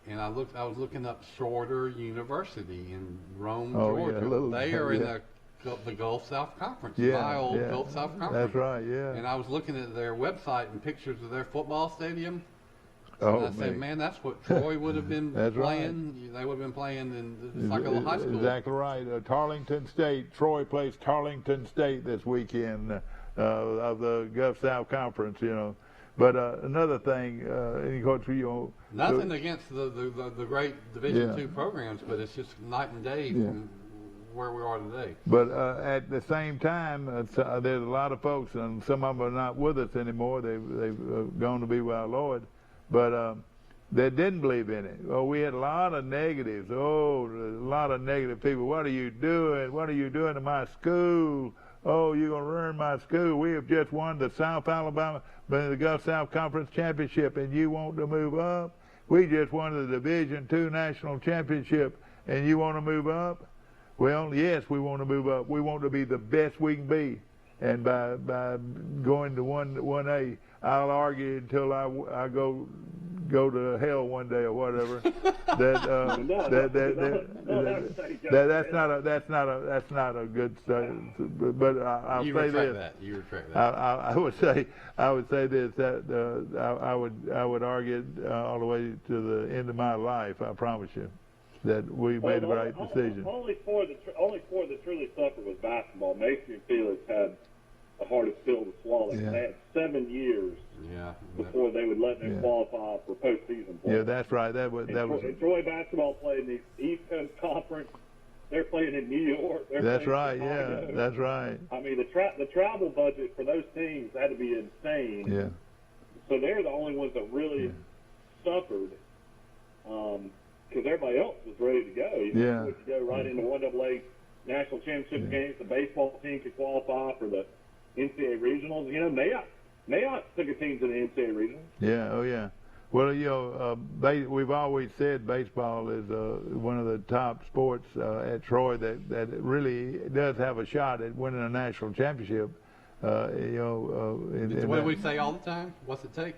and I was looking up Shorter University in Rome, Georgia. They are in the Gulf South Conference, my old Gulf South Conference. That's right, yeah. And I was looking at their website and pictures of their football stadium. Oh, and I said, man, that's what Troy would have been playing. Right. They would have been playing in like a high school. Exactly right. Tarleton State. Troy plays Tarleton State this weekend of the Gulf South Conference, you know. But another thing, nothing against the great Division II programs, but it's just night and day from where we are today. But at the same time, there's a lot of folks, and some of them are not with us anymore. They've gone to be with our Lord. But they didn't believe in it. Oh, we had a lot of negatives. Oh, a lot of negative people. What are you doing? What are you doing to my school? Oh, you're going to ruin my school. We have just won the South Alabama, the Gulf South Conference Championship, and you want to move up? We just won the Division II National Championship, and you want to move up? Well, yes, we want to move up. We want to be the best we can be. And by going to 1A, I'll argue until I go to hell one day or whatever. That's not a good statement. But I'll say this. You retract that. I would say this, that I would argue all the way to the end of my life. I promise you that we made the right decision. Only four that truly suffered was basketball. Mason and Felix had the hardest pill to swallow. Yeah. They had 7 years before they would let them qualify for postseason play. Yeah, that's right. That was. Troy basketball played in the East Coast Conference. They're playing in New York. That's right. Yeah, that's right. I mean, the travel budget for those teams had to be insane. Yeah. So they're the only ones that really suffered, because everybody else was ready to go. You know, to go right into 1AA national championship games. The baseball team could qualify for the NCAA regionals. You know, Mayotte took a team to the NCAA regionals. Yeah, oh yeah. Well, you know, we've always said baseball is one of the top sports at Troy that really does have a shot at winning a national championship. What do we say all the time? What's it take?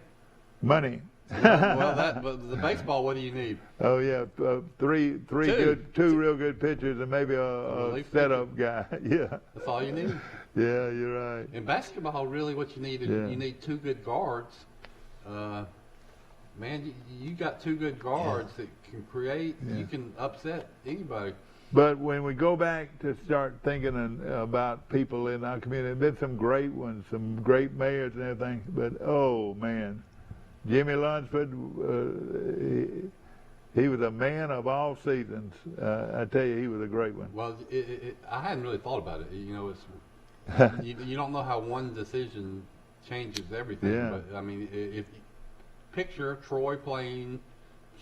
Money. But the baseball, what do you need? Oh yeah, two real good pitchers and maybe a setup guy. Yeah. That's all you need. Yeah, you're right. In basketball, really, what you need is you need 2 good guards. Man, you got 2 good guards that can create. You can upset anybody. But when we go back to start thinking about people in our community, there's some great ones, some great mayors and everything. But oh man, Jimmy Lunsford, He was a man of all seasons. I tell you, he was a great one. Well, I hadn't really thought about it. You know, it's you don't know how one decision changes everything. Yeah. But I mean, if picture Troy playing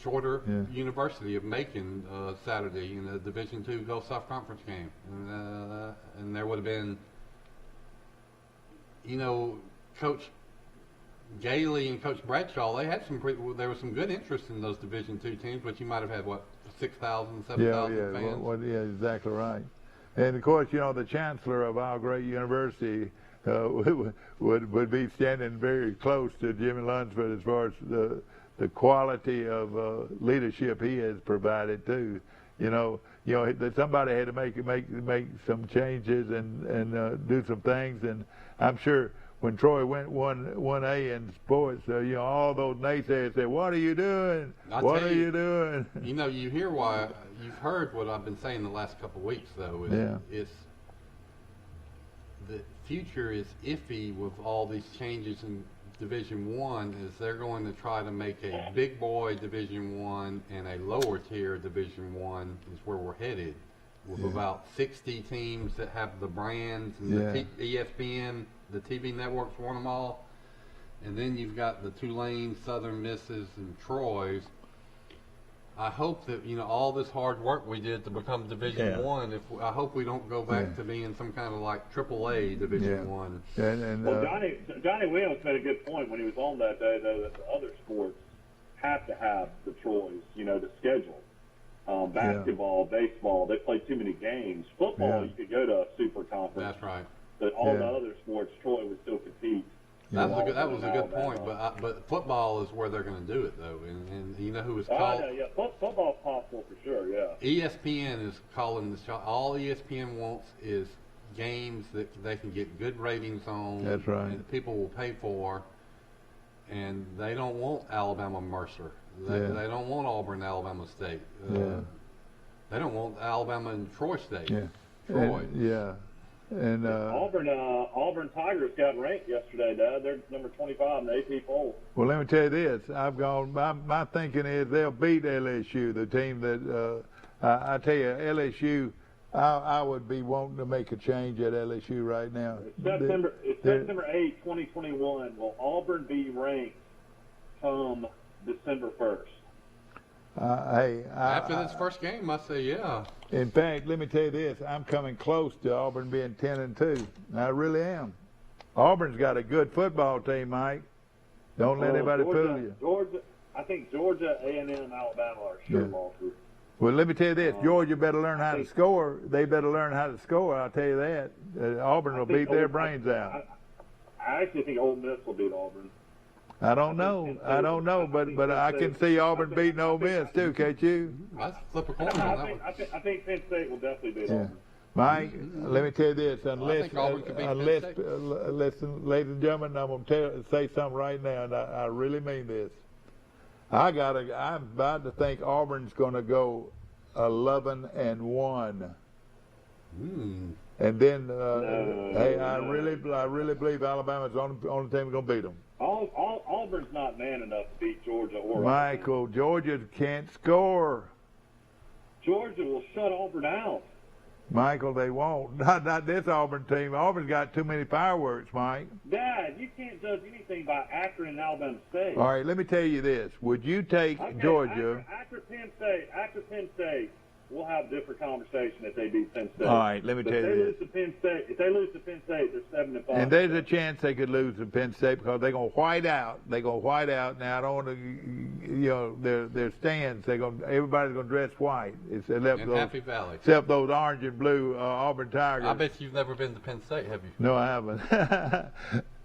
Shorter University of Macon Saturday in a Division II Gulf South Conference game, and there would have been, you know, Coach Gailey and Coach Bradshaw. They had there was some good interest in those Division II teams, but you might have had 6,000, 7,000 fans. Yeah, exactly right. And of course, you know, the chancellor of our great university would be standing very close to Jimmy Lunsford as far as the quality of leadership he has provided too. You know that somebody had to make some changes and do some things, and I'm sure when Troy went 1A in sports, you know, all those naysayers said, "What are you doing? What are you doing?" You know, you've heard what I've been saying the last couple of weeks, though. It's the future is iffy with all these changes in Division One. Is they're going to try to make a big boy Division One and a lower tier Division One is where we're headed, with about 60 teams that have the brands and the ESPN. The TV networks want them all, and then you've got the Tulane, Southern Misses, and Troy's. I hope that, you know, all this hard work we did to become Division One. I hope we don't go back to being some kind of like AAA Division One. Well, Johnny Williams made a good point when he was on that day, though, that the other sports have to have the Troys, you know, the schedule. Basketball, baseball, they play too many games. Football, you could go to a super conference. That's right. But all the other sports, Troy would still compete. That was a good point, but football is where they're going to do it, though, and you know who is called? Football's possible for sure, ESPN is calling the shot. All ESPN wants is games that they can get good ratings on. That's right. And people will pay for, and they don't want Alabama Mercer. They don't want Auburn, Alabama State. They don't want Alabama and Troy State. Troy. And Auburn Tigers got ranked yesterday, Dad. They're number 25 in the AP poll. Well, let me tell you this. My thinking is they'll beat LSU, the team that I tell you, LSU. I would be wanting to make a change at LSU right now. September 8, 2021. Will Auburn be ranked come December 1st? After this first game, I say yeah. In fact, let me tell you this: I'm coming close to Auburn being 10-2. I really am. Auburn's got a good football team, Mike. Don't let anybody fool you. I think Georgia, A&M, and Alabama are sure losses. Well, let me tell you this: Georgia better learn how to score. They better learn how to score. I'll tell you that. Auburn will beat their brains out. I actually think Ole Miss will beat Auburn. I don't know, but I can see Auburn beating Ole Miss too, can't you? Let's flip a coin on that one. I think Penn State will definitely beat Auburn. Mike, let me tell you this: unless, listen, ladies and gentlemen, I'm going to say something right now, and I really mean this. I'm about to think Auburn's going to go 11-1. And then, I really believe Alabama's the only team going to beat them. Auburn's not man enough to beat Georgia or Michael, Georgia can't score. Georgia will shut Auburn out. Michael, they won't. Not this Auburn team. Auburn's got too many fireworks, Mike. Dad, you can't judge anything by Akron and Alabama State. All right, let me tell you this. Would you take Georgia? After Penn State, we'll have a different conversation if they beat Penn State. All right, let me tell you this. If they lose to Penn State, they're 7-5. And there's a chance they could lose to Penn State because they're going to white out. They're going to white out. Now, I don't want to, you know, their stands. Everybody's going to dress white. Happy Valley. Except those orange and blue Auburn Tigers. I bet you've never been to Penn State, have you? No, I haven't.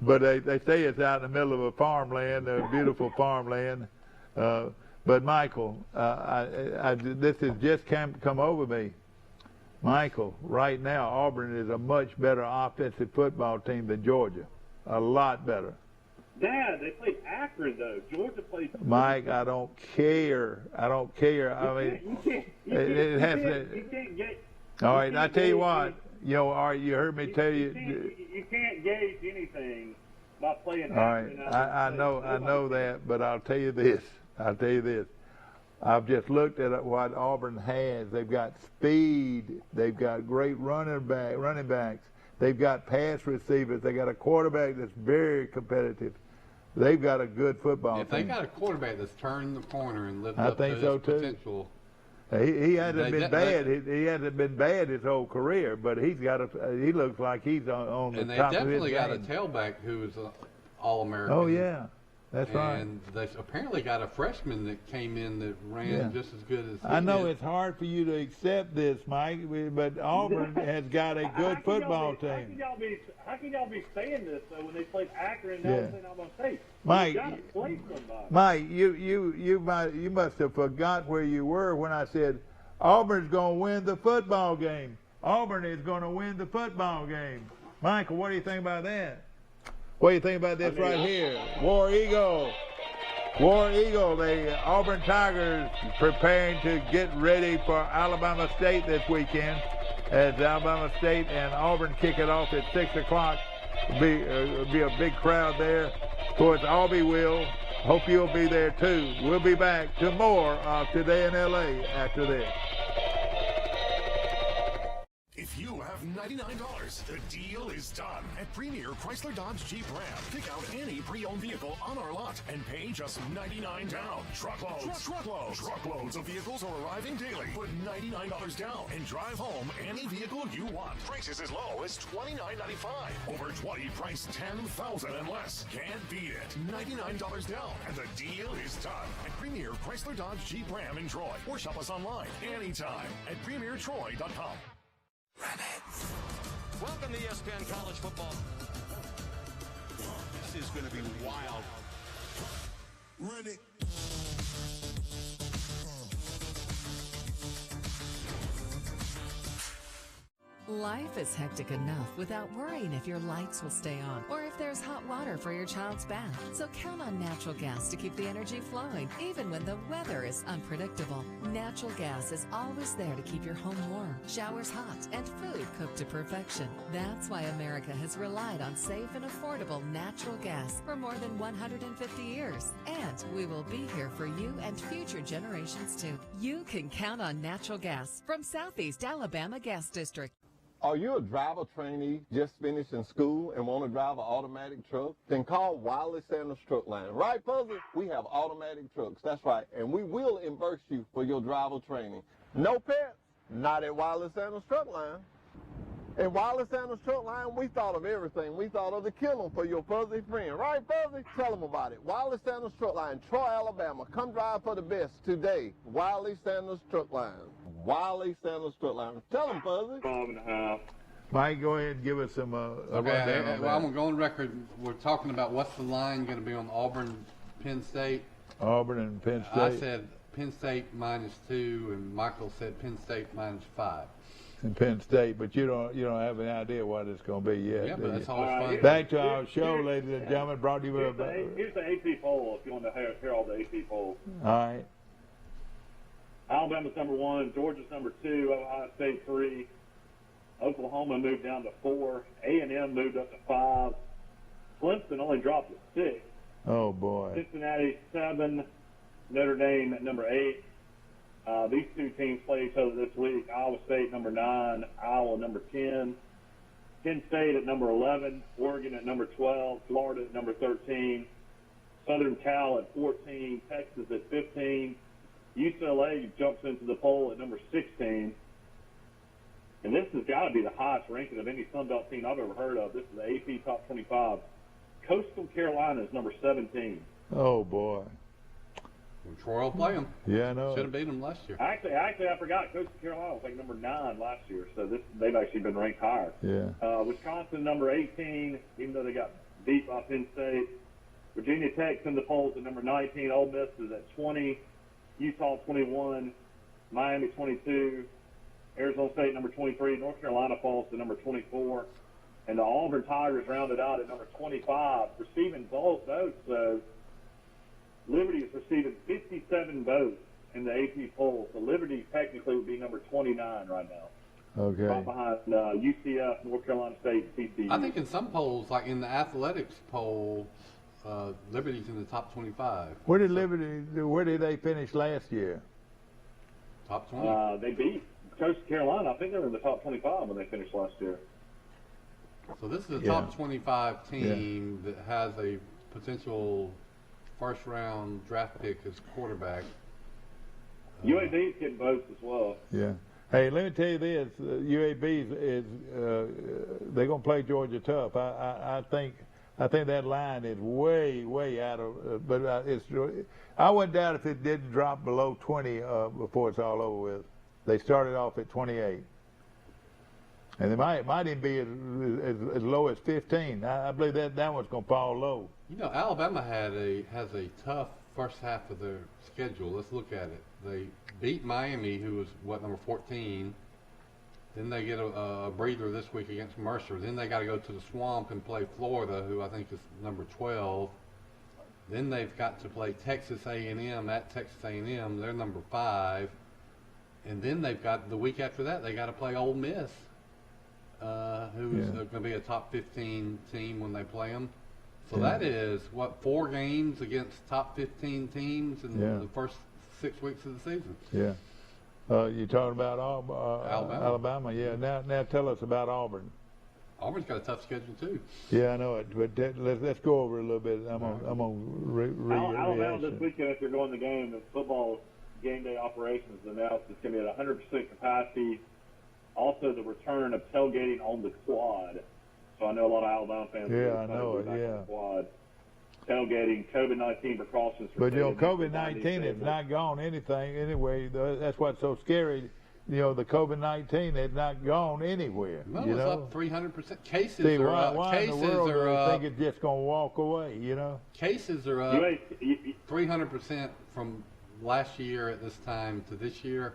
But they say it's out in the middle of a farmland, a beautiful farmland. But Michael, this has just come over me. Michael, right now, Auburn is a much better offensive football team than Georgia. A lot better. Dad, they played Akron, though. Georgia played... Mike, I don't care. I mean, it has to... You can't get... All right, I tell you what. You know, all right, you heard me tell you... You can't gauge anything by playing Akron. All right, I know that, but I'll tell you this. I've just looked at what Auburn has. They've got speed. They've got great running backs. They've got pass receivers. They got a quarterback that's very competitive. They've got a good football team. If they got a quarterback that's turning the corner and lives I up think to so his too. potential. He hasn't been bad. He hasn't been bad his whole career, but he looks like he's on the top of his game. And they definitely got a tailback who is an All-American. Oh yeah, that's right. And they apparently got a freshman that came in that ran just as good as he I know did. it's hard for you to accept this, Mike, but Auburn has got a good football team. How can y'all be saying this though when they played Akron and everything Alabama State? Mike, Mike, you must have forgot where you were when I said Auburn's going to win the football game. Auburn is going to win the football game. Michael, what do you think about that? What do you think about this right here? War Eagle. The Auburn Tigers preparing to get ready for Alabama State this weekend. As Alabama State and Auburn kick it off at 6 o'clock. It'll be a big crowd there. Of course, Albie will. Hope you'll be there too. We'll be back to more of Today in LA after this. If you have $99, the deal is done. At Premier Chrysler Dodge Jeep Ram, pick out any pre-owned vehicle on our lot and pay just $99 down. Truckloads of vehicles are arriving daily. Put $99 down and drive home any vehicle you want. Prices as low as $29.95. Over 20 priced $10,000 and less. Can't beat it. $99 down and the deal is done. At Premier Chrysler Dodge Jeep Ram in Troy. Or shop us online anytime at premiertroy.com. Welcome to ESPN College Football. This is going to be wild. Run it. Life is hectic enough without worrying if your lights will stay on or if there's hot water for your child's bath. So count on natural gas to keep the energy flowing, even when the weather is unpredictable. Natural gas is always there to keep your home warm, showers hot, and food cooked to perfection. That's why America has relied on safe and affordable natural gas for more than 150 years. And we will be here for you and future generations too. You can count on natural gas from Southeast Alabama Gas District. Are you a driver trainee just finishing school and want to drive an automatic truck? Then call Wiley Sanders Truck Line. Right, Puzzle? We have automatic trucks. That's right. And we will reimburse you for your driver training. No pets? Not at Wiley Sanders Truck Line. At Wiley Sanders Truck Line, we thought of everything. We thought of the killer for your fuzzy friend. Right, Fuzzy? Tell them about it. Wiley Sanders Truck Line, Troy, Alabama. Come drive for the best today. Wiley Sanders Truck Line. Wiley Sanders Truck Line. Tell them, Fuzzy. 5.5. Mike, go ahead and give us some. Okay, well, I'm going to go on record. We're talking about what's the line going to be on Auburn, Penn State. Auburn and Penn State. I said Penn State -2, and Michael said Penn State -5. In Penn State, but you don't have any idea what it's going to be yet. Yeah, but that's always fun. Back to our show, ladies and gentlemen, brought to you Here's by. the AP poll if you want to hear all the AP polls. All right. Alabama's number 1, Georgia's number 2, Ohio State 3, Oklahoma moved down to 4, A&M moved up to 5, Clemson only dropped to 6. Oh boy. Cincinnati 7, Notre Dame at number 8. These two teams play each other this week. Iowa State number 9, Iowa number 10, Penn State at number 11, Oregon at number 12, Florida at number 13, Southern Cal at 14, Texas at 15. UCLA jumps into the poll at number 16. And this has got to be the highest ranking of any Sun Belt team I've ever heard of. This is the AP Top 25. Coastal Carolina is number 17. Oh, boy. Troy will play them. Yeah, I know. Should have beat them last year. Actually, I forgot. Coastal Carolina was like number 9 last year, so they've actually been ranked higher. Yeah. Wisconsin, number 18, even though they got beat by Penn State. Virginia Tech's in the polls at number 19. Ole Miss is at 20. Utah 21, Miami 22, Arizona State number 23, North Carolina falls to number 24, and the Auburn Tigers rounded out at number 25, receiving both votes. So Liberty is receiving 57 votes in the AP poll. So Liberty technically would be number 29 right now. Okay. Right behind UCF, North Carolina State, TCU. I think in some polls, like in the athletics poll, Liberty's in the top 25. Where did they finish last year? Top 20. They beat Coastal Carolina. I think they were in the top 25 when they finished last year. So this is a top 25 team that has a potential first-round draft pick as quarterback. UAB's getting votes as well. Yeah. Hey, let me tell you this: UAB is they're gonna play Georgia tough. I think that line is way out of. But I wouldn't doubt if it didn't drop below 20 before it's all over with. They started off at 28, and it might even be as low as 15. I believe that one's gonna fall low. You know, Alabama has a tough first half of their schedule. Let's look at it. They beat Miami, who was number 14. Then they get a breather this week against Mercer. Then they got to go to the Swamp and play Florida, who I think is number 12. Then they've got to play Texas A&M at Texas A&M. They're number 5. And then they've got the week after that they got to play Ole Miss, who's going to be a top 15 team when they play them. So that is, 4 games against top 15 teams in the first 6 weeks of the season. Yeah. You're talking about Alabama. Yeah. Now tell us about Auburn. Auburn's got a tough schedule too. Yeah, I know it. But let's go over it a little bit. I'm gonna Alabama this weekend, if you're going to the game, the football game day operations announced it's going to be at 100% capacity. Also, the return of tailgating on the quad. So I know a lot of Alabama fans. Yeah, I know it. Yeah. Quad. Tailgating, COVID-19 precautions. But COVID-19 has not gone anything anyway. That's what's so scary. The COVID-19 has not gone anywhere. No, it's up 300%. Cases See, are up. Why Cases in the world are do up. they think it's just going to walk away? Cases are up 300% from last year at this time to this year.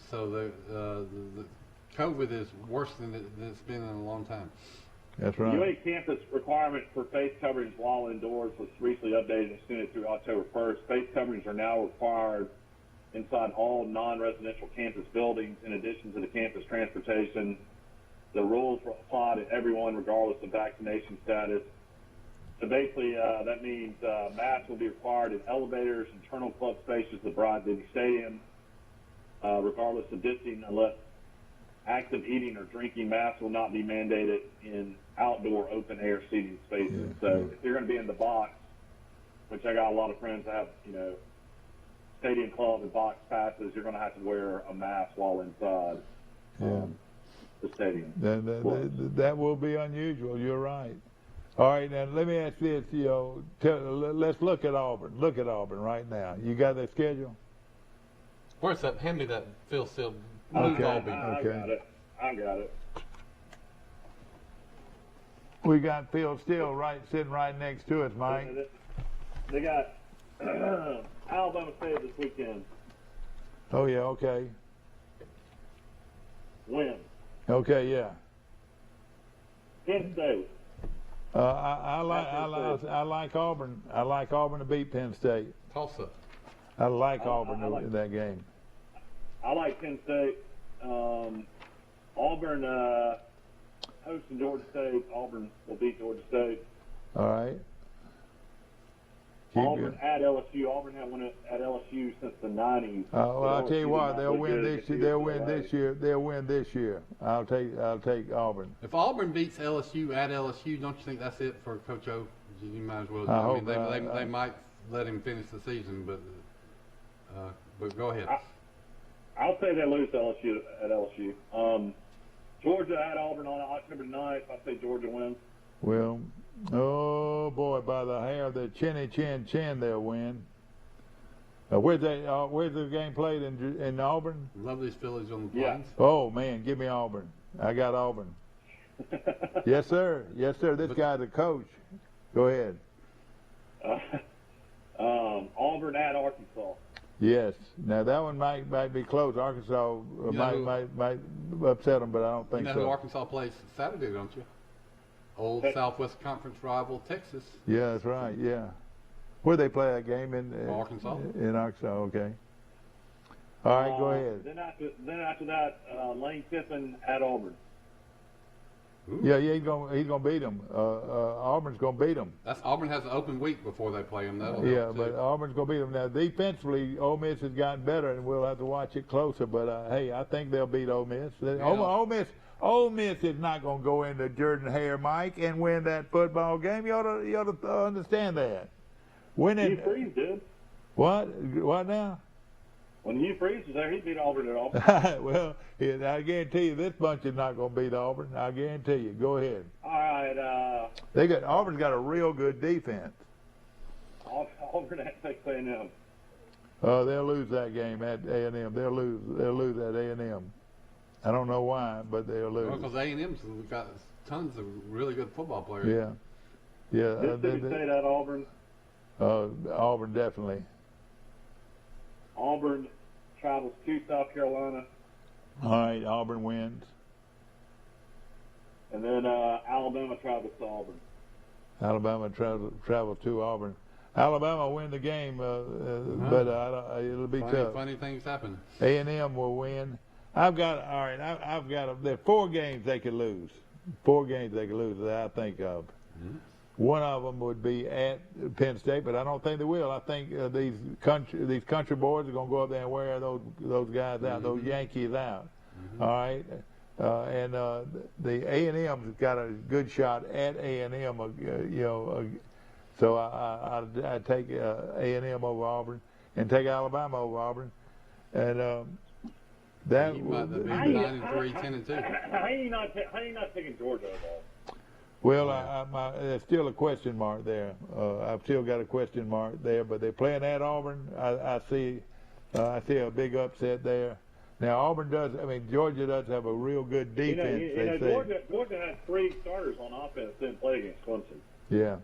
So the COVID is worse than it's been in a long time. That's right. UA campus requirement for face coverings while indoors was recently updated and extended through October 1st. Face coverings are now required inside all non-residential campus buildings in addition to the campus transportation. The rules will apply to everyone regardless of vaccination status. So basically, that means masks will be required in elevators, internal club spaces of Bryant-Denny Stadium, regardless of distancing, unless active eating or drinking. Masks will not be mandated in outdoor open-air seating spaces. So if you're going to be in the box, which I got a lot of friends that have, stadium club and box passes, you're going to have to wear a mask while inside the stadium. That will be unusual. You're right. All right, now let me ask this. Let's look at Auburn. Look at Auburn right now. You got their schedule? Where's that? Hand me that Phil Seal. Okay. I got it. We got Phil Steele sitting right next to us, Mike. They got Alabama State this weekend. Oh yeah, okay. Win. Okay, yeah. Penn State. I like Auburn. I like Auburn to beat Penn State. Tulsa. I like Auburn in that game. I like Penn State. Auburn hosting Georgia State. Auburn will beat Georgia State. All right. Auburn at LSU. Auburn had won at LSU since the 90s. Well, I'll tell you what, they'll win this year. They'll win this year. They'll win this year. I'll take Auburn. If Auburn beats LSU at LSU, don't you think that's it for Coach O? You might as well. They might let him finish the season, but go ahead. I'll say they lose to LSU at LSU. Georgia at Auburn on October 9th. I say Georgia wins. Well, oh boy, by the hair of the chinny chin, they'll win. Where's the game played in Auburn? Lovely's Village on the Plains. Yeah. Oh man, give me Auburn. I got Auburn. Yes sir. This guy's a coach. Go ahead. Auburn at Arkansas. Yes. Now that one might be close. Arkansas might upset them, but I don't think so. You know who Arkansas plays Saturday, don't you? Old Southwest Conference rival Texas. Yeah, that's right. Yeah. Where they play that game in Arkansas. In Arkansas, okay. All right, go ahead. Then after that, Lane Kiffin at Auburn. Yeah, he's gonna beat them. Auburn's gonna beat them. Auburn has an open week before they play them, though. Yeah, but Auburn's gonna beat them. Now defensively, Ole Miss has gotten better, and we'll have to watch it closer. But hey, I think they'll beat Ole Miss. Ole Miss is not gonna go into Jordan Hare, Mike, and win that football game. You ought to understand that. Winning. Hugh Freeze did. What? What now? When Hugh Freeze was there, he beat Auburn at Auburn. Well, I guarantee you this bunch is not going to beat Auburn. I guarantee you. Go ahead. All right. Auburn's got a real good defense. Auburn at Texas A&M. They'll lose that game at A&M. They'll lose at A&M. I don't know why, but they'll lose. Well, because A&M's got tons of really good football players. Yeah. Mississippi State at Auburn. Auburn definitely. Auburn travels to South Carolina. All right, Auburn wins. And then Alabama travels to Auburn. Alabama travel to Auburn. Alabama will win the game, but it'll be tough. Funny things happen. A&M will win. I've got there are 4 games they could lose. 4 games they could lose that I think of. Mm-hmm. One of them would be at Penn State, but I don't think they will. I think these country boys are going to go up there and wear those guys out, those Yankees out. Mm-hmm. All right, and the A&M's got a good shot at A&M. So I take A&M over Auburn and take Alabama over Auburn, and that. You might be 9-3, 10-2. How are you not taking Georgia over Auburn? Well, there's still a question mark there. I've still got a question mark there, but they're playing at Auburn. I see a big upset there. Now Georgia does have a real good defense. Georgia had 3 starters on offense didn't play against Clemson. Yeah.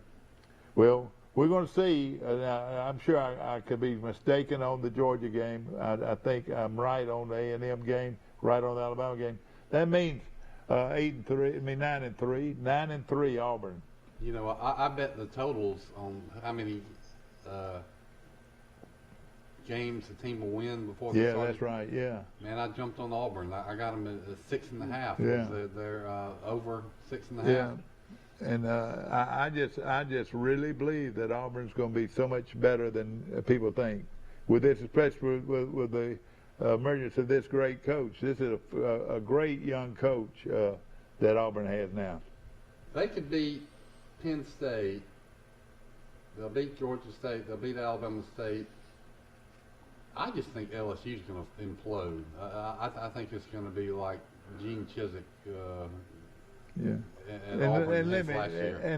Well, we're going to see. I'm sure I could be mistaken on the Georgia game. I think I'm right on the A&M game, right on the Alabama game. That means 8-3. I mean 9-3. 9-3 Auburn. You know, I bet the totals on how many games the team will win before they start. Yeah, that's right. Yeah. Man, I jumped on Auburn. I got them at 6.5. Yeah. They're over 6.5. Yeah. And I just really believe that Auburn's going to be so much better than people think. With this, especially with the emergence of this great coach. This is a great young coach that Auburn has now. They could beat Penn State. They'll beat Georgia State. They'll beat Alabama State. I just think LSU's going to implode. I think it's going to be like Gene Chizik. And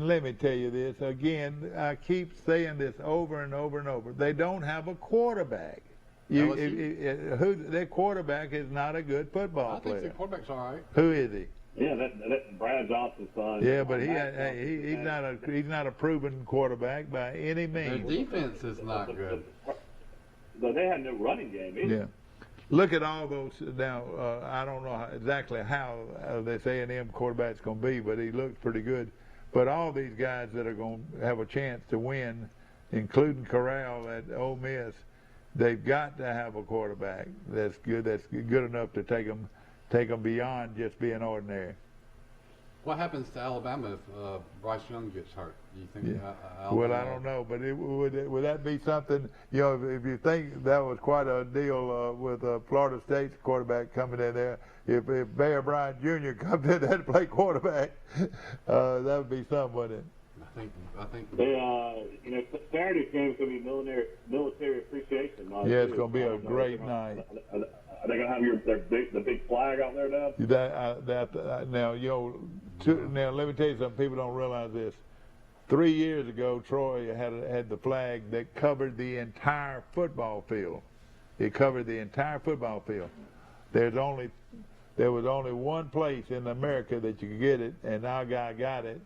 let me tell you this again. I keep saying this over and over and over. They don't have a quarterback. Their quarterback is not a good football player. I think their quarterback's all right. Who is he? Yeah, that's Brad Johnson's son. Yeah, but he's not a proven quarterback by any means. Their defense is not good. But they had no running game either. Yeah. Look at all those now. I don't know exactly how this A&M quarterback's going to be, but he looks pretty good. But all these guys that are going to have a chance to win, including Corral at Ole Miss, they've got to have a quarterback that's good enough to take them beyond just being ordinary. What happens to Alabama if Bryce Young gets hurt? Do you think? Yeah. Well, I don't know, but would that be something? You know, if you think that was quite a deal with Florida State's quarterback coming in there, if Bear Bryant Jr. comes in there to play quarterback, that would be something, wouldn't it? I think. Saturday's game is going to be military appreciation night. Yeah, it's going to be a great night. Are they going to have the big flag out there now? Now let me tell you something. People don't realize this. 3 years ago, Troy had the flag that covered the entire football field. It covered the entire football field. There was only one place in America that you could get it, and our guy got it.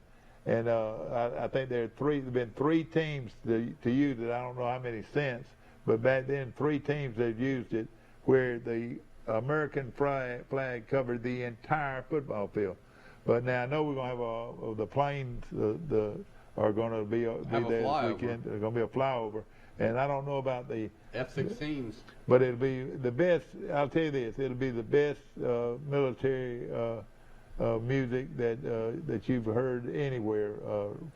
And I think there have been 3 teams to use it. I don't know how many since, but back then 3 teams have used it, where the American flag covered the entire football field. But now I know we're going to have the planes are going to be there this weekend. There's going to be a flyover, and I don't know about the F-16s. But it'll be the best. I'll tell you this: it'll be the best military music that you've heard anywhere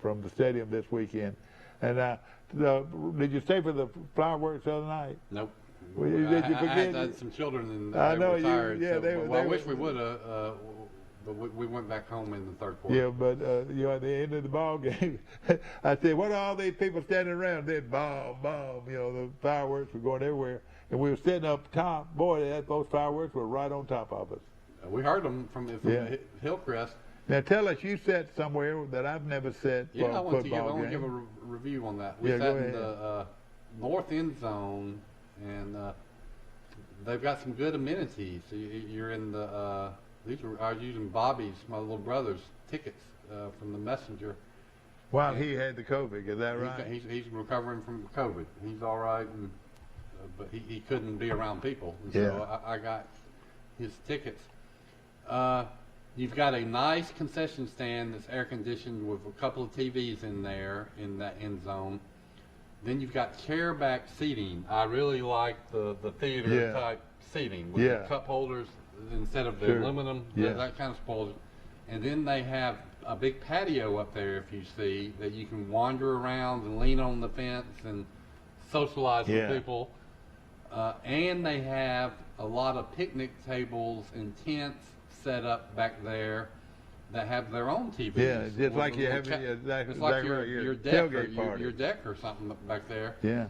from the stadium this weekend. And did you stay for the fireworks the other night? Nope. Well, did you forget? I had some children and I know they were tired. yeah, so, I wish we would have. But we went back home in the third quarter. Yeah, but at the end of the ball game, I said, "What are all these people standing around?" Then bomb, bomb. The fireworks were going everywhere, and we were sitting up top. Boy, those fireworks were right on top of us. We heard them from the Hillcrest. Now tell us, you sat somewhere that I've never sat for I a want football to give a review on that. We sat in the north end zone, and they've got some good amenities. So you're in the I was using Bobby's, my little brother's tickets from the Messenger. While he had the COVID, is that right? He's recovering from COVID. He's all right, but he couldn't be around people. And Yeah. So I got his tickets. You've got a nice concession stand that's air conditioned with a couple of TVs in there in that end zone. Then you've got chair back seating. I really like the theater type seating with the cup holders instead of the aluminum. That kind of spoils it. And then they have a big patio up there, if you see, that you can wander around and lean on the fence and socialize with people. And they have a lot of picnic tables and tents set up back there that have their own TVs. Yeah, just like you have it's like your deck your deck or something back there. Yeah.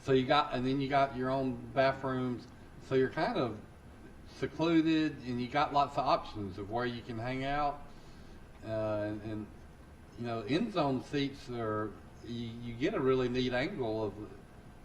So then you got your own bathrooms. So you're kind of secluded, and you got lots of options of where you can hang out. And end zone seats are you get a really neat angle of.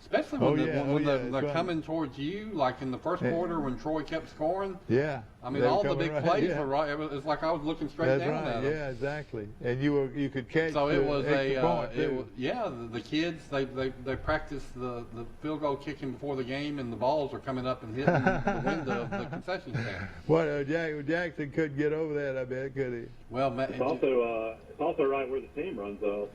Especially when they're coming towards you, like in the first quarter when Troy kept scoring. Yeah. I mean, all the big plays were right. It's like I was looking straight down at them. Yeah, exactly. And you could catch. So it was the kids they practiced the field goal kicking before the game, and the balls are coming up and hitting the window of the concession stand. Well, Jackson couldn't get over that, I bet, could he? Well, it's also right where the team runs off.